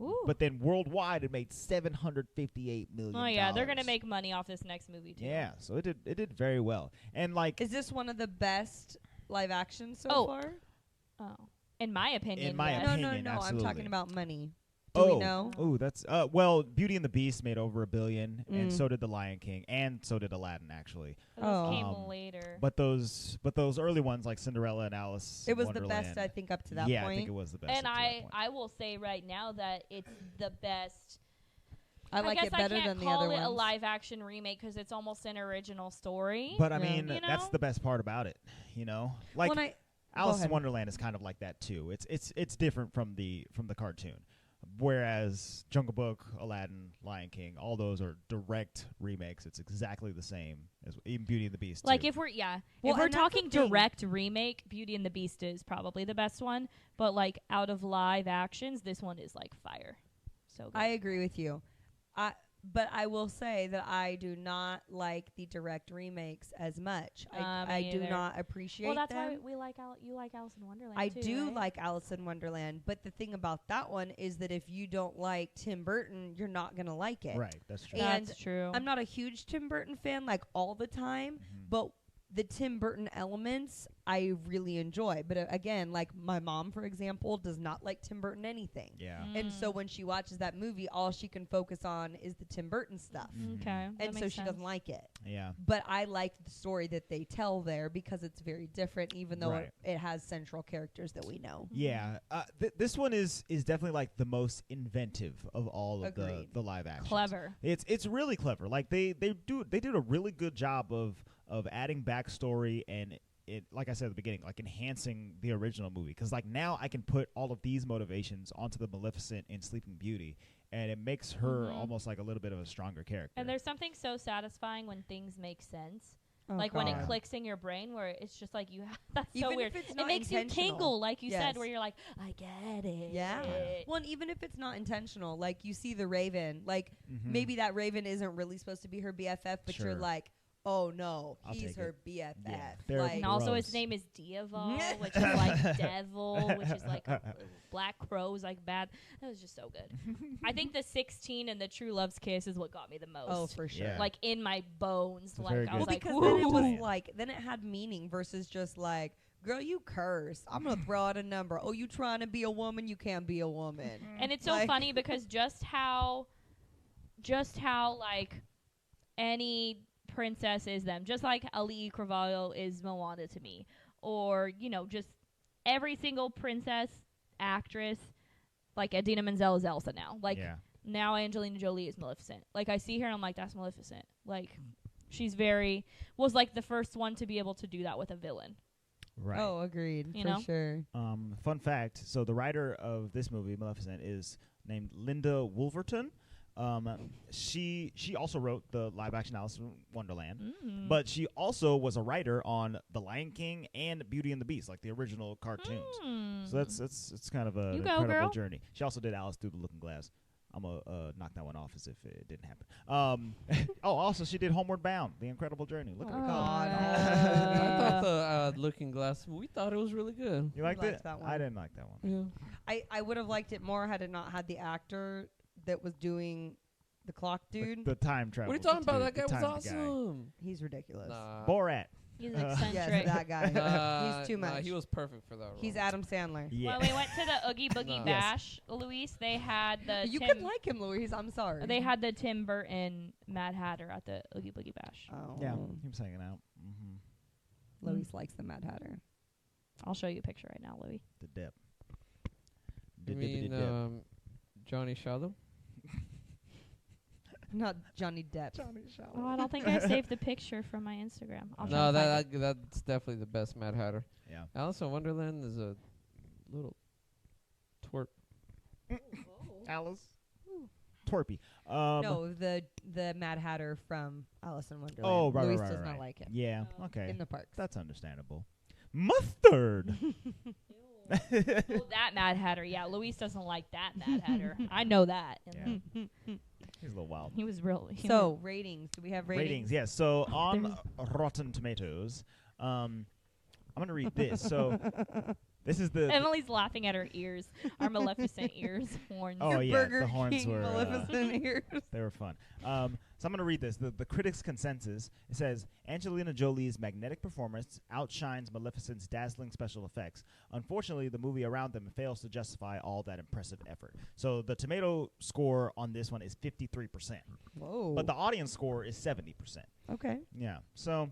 Ooh. but then worldwide it made $758 million. Oh yeah, they're gonna make money off this next movie too. Yeah, so it did very well, and like Is this one of the best live actions so Oh, far? Oh, in my opinion. In my yes. No, opinion, I'm absolutely. talking about money. Do we know? Oh, that's well, Beauty and the Beast made over $1 billion, and Mm. so did The Lion King, and so did Aladdin actually. Those Oh. came later. But those early ones like Cinderella and Alice. It in was the Wonderland, best, I think, up to that yeah, point. I think it was the best. And up to that point. I will say right now that it's the best. I like guess it better I can't than the call other it a ones. live action remake because it's almost an original story. But I Yeah. mean, You that's know? the best part about it. You know, like When I- Alice in ahead. Wonderland is kind of like that too. It's different from the cartoon. Whereas Jungle Book, Aladdin, Lion King, all those are direct remakes. It's exactly the same as even Beauty and the Beast. like too. if we're Well, if we're and that's the talking thing. direct remake, Beauty and the Beast is probably the best one. But like out of live actions, this one is like fire. So good. I agree with you. But I will say that I do not like the direct remakes as much. I Me do either. not appreciate well, that's them. why we like you like Alice in Wonderland. I too, do right? like Alice in Wonderland, but the thing about that one is that if you don't like Tim Burton, you're not going to like it. right, that's true. And That's true. I'm not a huge Tim Burton fan like all the time, Mhm. but the Tim Burton elements I really enjoy. But again, like my mom, for example, does not like Tim Burton anything. Yeah. And so Mm. when she watches that movie, all she can focus on is the Tim Burton stuff. Mhm. Okay. that And so makes she doesn't sense. like it. Yeah. But I like the story that they tell there because it's very different, even though Right. it has central characters that we know. Yeah, this one is definitely like the most inventive of all of Agreed. the live action. Clever. It's really clever. Like they did a really good job of adding backstory and it, like I said at the beginning, like enhancing the original movie. Because like now I can put all of these motivations onto the Maleficent in Sleeping Beauty, and it makes her Mhm. almost like a little bit of a stronger character. And there's something so satisfying when things make sense. Oh, Like when it God. clicks in your brain where it's just like you that's Even so if weird. it's It not makes you intentional. tingle like you Yes. said where you're like, I get it. Yeah. Well, and even if it's not intentional, like you see the Raven, like Mhm. maybe that Raven isn't really supposed to be her BFF, but you're Sure. like, oh no, I'll he's take her it. BFF. Yeah, they're Like, And also his Gross. name is Diaval, which is like devil, which is like black crows, like bad. That was just so good. I think the 16 and the True Love's Kiss is what got me the most. oh, for sure. Yeah. Like in my bones. It's a Like very I good- was Well, like, because then it was "Ooh." like, then it had meaning versus just like, girl, you curse. I'm gonna throw out a number. Oh, you trying to be a woman? You can't be a woman. And it's so Like- funny because just how like any princess is them, just like Ali Carvalho is Moana to me, or you know, just every single princess actress, like Idina Menzel is Elsa now, like yeah. now Angelina Jolie is Maleficent. Like I see her and I'm like, that's Maleficent. Like she's was like the first one to be able to do that with a villain. Right. Oh, agreed. You for know? sure. Fun fact. So the writer of this movie, Maleficent, is named Linda Wolverton. She also wrote the live action Alice in Wonderland, but she also was a writer on The Lion King and Beauty and the Beast, like the original cartoons. So it's kind of an incredible girl. journey. She also did Alice Through the Looking Glass. I'm gonna knock that one off as if it didn't happen. Also she did Homeward Bound, The Incredible Journey. Look at the color. I thought the Looking Glass. We thought it was really good. You liked it? That one. I didn't like that one. Yeah. I would have liked it more had it not had the actor that was doing the clock dude. The time travel. What are you talking about? dude, That guy the was time guy. awesome. He's ridiculous. Nah. Borat. He's Yes, eccentric. that guy. He's too much. Nah, he was perfect for that role. He's Adam Sandler. Yeah. When we went to the Oogie Boogie No. Bash, Luis, they had the You Tim, could like him, Louise. I'm sorry. they had the Tim Burton Mad Hatter at the Oogie Boogie Bash. Oh. Yeah, he was hanging out. Louise likes the Mad Hatter. I'll show you a picture right now, Louis. The dip. You mean Johnny Shallow? Not Johnny Depp. Oh, I don't think I saved the picture from my Instagram. I'll try No, to find it. that's definitely the best Mad Hatter. Yeah. Alice in Wonderland is a little twerp. Alice. Twerpy. No, the Mad Hatter from Alice in Wonderland. Oh, right, Louise right, does right, not right. like him. Yeah. Okay. In the parks. That's understandable. Mustard. Oh, that Mad Hatter. Yeah, Luis doesn't like that Mad Hatter. I know that. And Yeah. He's a little wild. He was really. So, ratings. Do we have ratings? Ratings, yes. So on Rotten Tomatoes, I'm gonna read this. So this is the Emily's laughing at her ears. Our Maleficent ears, horns. Oh, Your yeah, Burger the horns King were, Maleficent ears. they were fun. So I'm gonna read this. The critics' consensus. It says Angelina Jolie's magnetic performance outshines Maleficent's dazzling special effects. Unfortunately, the movie around them fails to justify all that impressive effort. So the tomato score on this one is 53%, Whoa. but the audience score is 70%. Okay. Yeah. So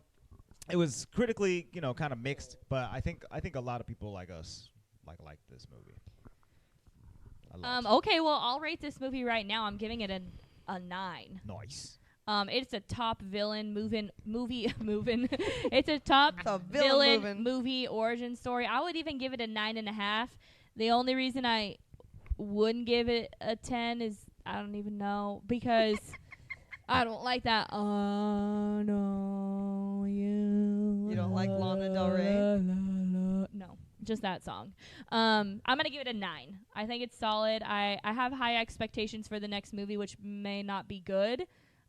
it was critically, kind of mixed, but I think a lot of people like us like this movie. A lot. Okay, well, I'll rate this movie right now. I'm giving it a 9. Nice. It's a top villain movie. It's a top It's a villain moving. movie origin story. I would even give it a 9.5. The only reason I wouldn't give it a 10 is I don't even know because I don't like that. Oh no, you don't like Lana Del Rey? No, just that song. I'm gonna give it a 9. I think it's solid. I have high expectations for the next movie, which may not be good.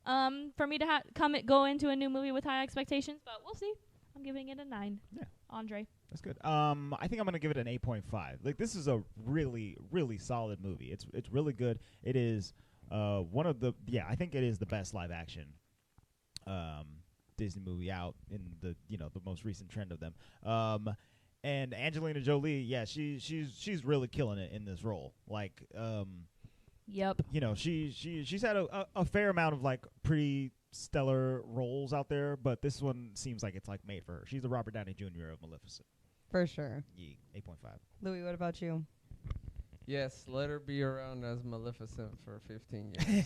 For me to go into a new movie with high expectations, but we'll see. I'm giving it a 9. Yeah. Andre. That's good. I think I'm gonna give it an 8.5. Like this is a really, really solid movie. It's really good. It is one of the I think it is the best live action Disney movie out in the the most recent trend of them. And Angelina Jolie, she's really killing it in this role. Like Yep. she's had a fair amount of like pretty stellar roles out there, but this one seems like it's like made for her. She's the Robert Downey Jr. of Maleficent. For sure. Yeah, 8.5. Louis, what about you? Yes, let her be around as Maleficent for 15 years.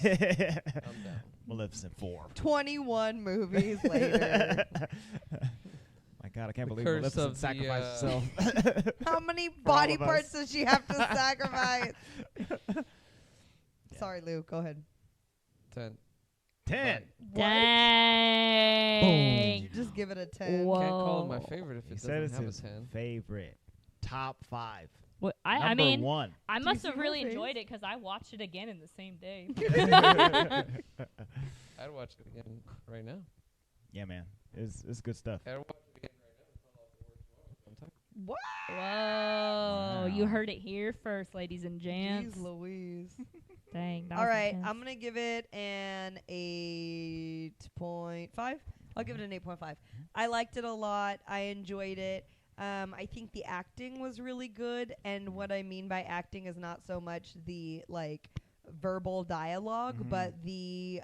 I'm down. Maleficent 4. 21 movies later. My God, I can't The believe curse Maleficent of sacrificed the, herself. How many all body of us. parts does she have to sacrifice? Sorry, Lou. Go ahead. 10. 10. Dang. You just give it a 10. Whoa. Can't call it my favorite if He it said doesn't it's have a his 10. favorite. Top 5. What, I Number mean, 1. I Do you must see have her really face? enjoyed it because I watched it again in the same day. I'd watch it again right now. Yeah, man. It's good stuff. I'd watch it again right now. It's not like the worst one. I'm talking- What? Whoa. You Wow. heard it here first, ladies and gents. Jeez Louise. Dang. that All was right, intense. I'm going to give it an 8.5. I'll give it an 8.5. I liked it a lot. I enjoyed it. I think the acting was really good, and what I mean by acting is not so much the like verbal dialogue, Mhm. but the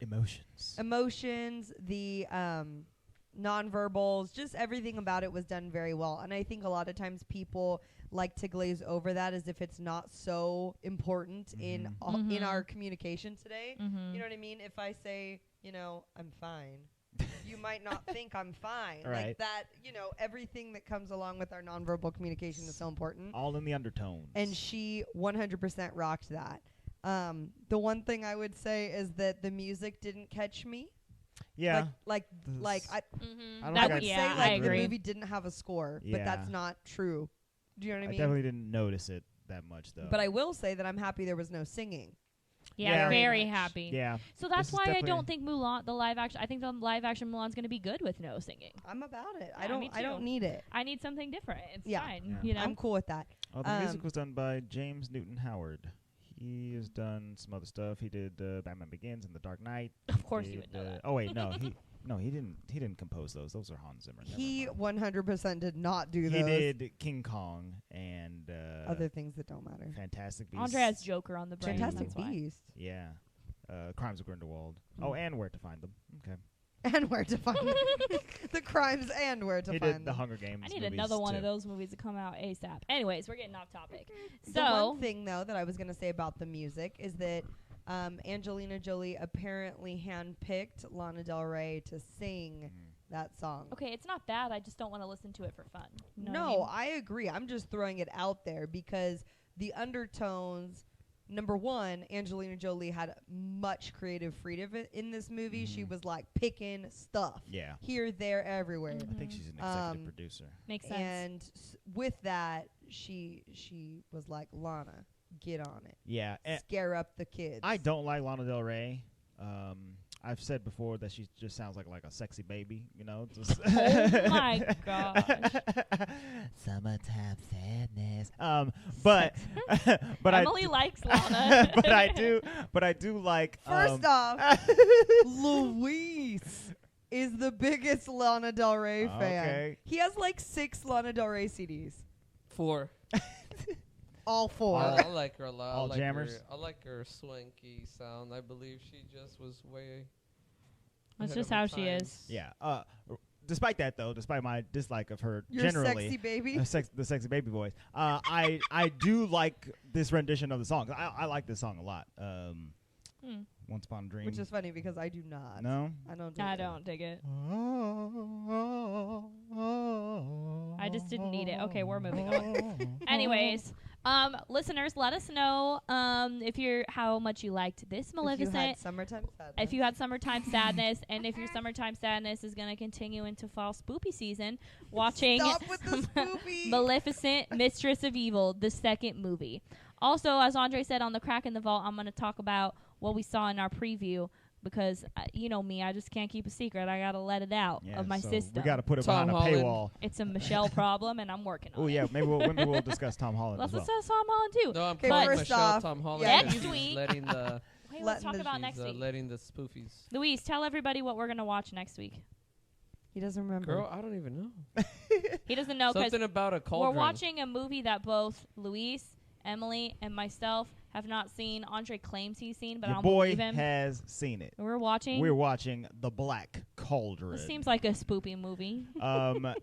Emotions. emotions, the nonverbals, just everything about it was done very well. And I think a lot of times people like to glaze over that as if it's not so important in Mhm. our communication today. Mhm. You know what I mean? If I say, I'm fine, you might not think I'm fine. Right. Like that, everything that comes along with our nonverbal communication is so important. All in the undertones. And she 100% rocked that. The one thing I would say is that the music didn't catch me. Yeah. I Mm-hmm. I would yeah, say I like the agree. movie didn't have a score, but that's Yeah. not true. Do you know what I I mean? definitely didn't notice it that much though. But I will say that I'm happy there was no singing. Yeah, Yeah. very Very much. happy. yeah. So that's This is why I definitely- don't think Mulan, the live action. I think the live action Mulan's going to be good with no singing. I'm about it. Yeah, me I don't too. need it. I need something different. It's Yeah. fine. Yeah. You know. I'm cool with that. Oh, the music Um, was done by James Newton Howard. He has done some other stuff. He did Batman Begins and The Dark Knight. Of course He you would did, know that. Oh wait, no, he didn't. He didn't compose those. Those are Hans Zimmer. Never He mind. 100% did not do He those did King Kong and other things that don't matter. Fantastic Beasts. Andre has Joker on the brain. Fantastic that's why. Beast. Yeah. Crimes of Grindelwald. Oh, and Where to Find Them. Okay. And where to find them. The crimes and where to He find did the them. Hunger Games. I need movies another one too. of those movies to come out ASAP. Anyways, we're getting off topic. The So one thing, though, that I was going to say about the music is that Angelina Jolie apparently handpicked Lana Del Rey to sing that song. okay, it's not bad. I just don't want to listen to it for fun. You know what I No, mean? I agree. I'm just throwing it out there because the undertones. Number one, Angelina Jolie had much creative freedom in this movie. She was like picking stuff Yeah. here, there, everywhere. I think she's an executive Um, producer. Makes sense. And with that, she was like, Lana, get on it. Yeah. Scare up the kids. I don't like Lana Del Rey. I've said before that she just sounds like a sexy baby, Just Oh my gosh. Summertime sadness. But Emily likes Lana. but I do like. First off, Luis is the biggest Lana Del Rey fan. Okay. He has like 6 Lana Del Rey CDs. 4. All 4. I like her a lot. All I like jammers? Her, I like her swanky sound. I believe she just was way. That's ahead just of her how she times. is. Yeah. Despite that though, despite my dislike of her Your generally, sexy baby. the sexy baby voice, I do like this rendition of the song. I like this song a lot. Once Upon a Dream. Which is funny because I do not. No. I don't do I that. don't dig it. I just didn't need it. Okay, we're moving on. Anyways, listeners, let us know how much you liked this If you Maleficent. had summertime sadness. If you had summertime sadness, and if your summertime sadness is going to continue into fall spoopy season, watching Stop with the spoopy. Maleficent, Mistress of Evil, the second movie. Also, as Andre said on the Crack in the Vault, I'm going to talk about what we saw in our preview because, you know me, I just can't keep a secret. I got to let it out Yeah, of my so system. We got to put it Tom behind Holland. a paywall. It's a Michelle problem, and I'm working on Oh it. yeah, maybe we'll discuss Tom Holland Let's as well. discuss Tom Holland, too. No, I'm Okay, calling first Michelle off, Tom Holland. yeah. because Next she's week. letting the Wait, let's talk Letting about she's, next week. letting the spoofies. Luis, tell everybody what we're going to watch next week. He doesn't remember. Girl, I don't even know. He doesn't know because Something about a cauldron. we're watching a movie that both Luis, Emily, and myself have not seen. Andre claims he's seen, but I Your don't boy believe him. has seen it. We're watching. We're watching The Black Cauldron. This seems like a spoopy movie.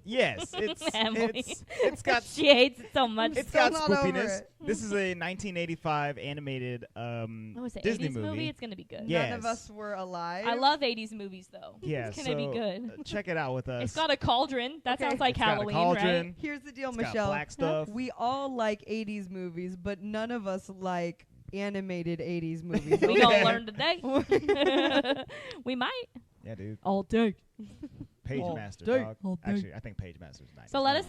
Yes, Emily. it's got She hates it so much. it's Still got not over spoopiness. it. This is a 1985 animated Oh, it's an Disney 80s movie. It's going to be good. Yeah. None of Yes. us were alive. I love 80s movies, though. Yeah, It's going to be so, good. check it out with us. It's got a cauldron. That Okay. sounds like It's got a Halloween, cauldron. right? Here's the deal, It's got Michelle. black stuff. We all like 80s movies, but none of us like animated 80s movies. We going Okay. to learn today. We might. Yeah, dude. All day. Page All Master, day. dog. All day. Actually, I think Page Master's nice. So let us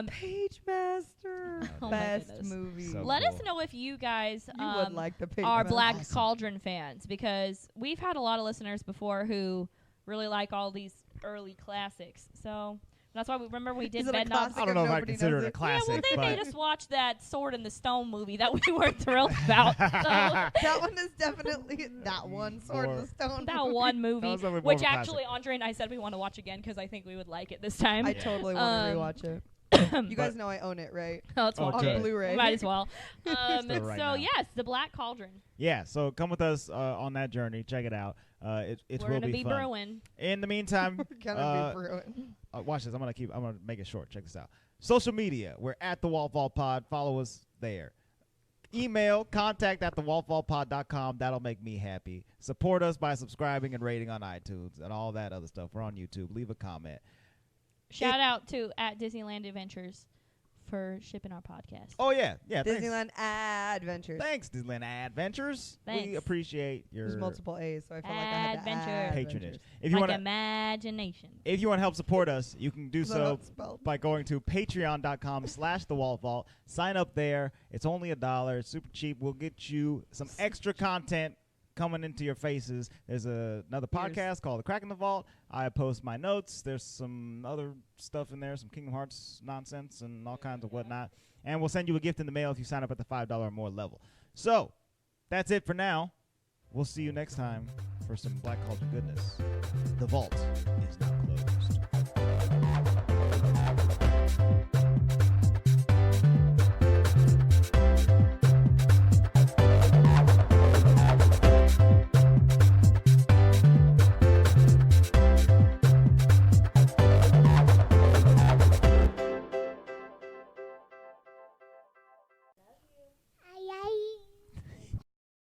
Page Master. Oh my Best goodness. movie. So let us cool. know if you guys you would like the Page are Master. Black Awesome. Cauldron fans, because we've had a lot of listeners before who really like all these early classics. So that's why we remember we did Is it a Bed Knobs. classic? I don't know if I Nobody consider knows it a it. classic, Yeah, well, they but made us watch that Sword in the Stone movie that we weren't thrilled about. So That one is definitely that one. Sword in Or- the Stone. that one movie, was definitely more which of a classic. actually Andre and I said we want to watch again because I think we would like it this time. I totally want to Um, rewatch it. You guys know I own it, right? Let's Oh, watch On good. it. Blu-ray. Might as well. Still right So now. yes, the Black Cauldron. yeah. So come with us on that journey. Check it out. It We're will gonna be fun. brewing. In the meantime, Gonna be ruined. watch this. I'm gonna make it short. Check this out. Social media. We're at the Walt Vault Pod. Follow us there. email contact@thewaltvaultpod.com. That'll make me happy. Support us by subscribing and rating on iTunes and all that other stuff. We're on YouTube. Leave a comment. Shout out to at Disneyland Adventures for shipping our podcast. Oh, yeah. Thanks. Disneyland Adventures. Thanks, Disneyland Adventures. We Thanks. appreciate your There's multiple A's, so I felt like I had to Adventure. add patronage. Adventures. If you Like want to imagination. If you want to help support us, you can do Is that so how it's spelled? by going to patreon.com/thewaltvault. Sign up there. It's only $1. It's super cheap. We'll get you some extra content coming into your faces. There's another podcast called The Crack in the Vault. I post my notes. There's some other stuff in there, some Kingdom Hearts nonsense and all kinds of whatnot. And we'll send you a gift in the mail if you sign up at the $5 or more level. So, that's it for now. We'll see you next time for some Black Culture goodness. The vault is now closed.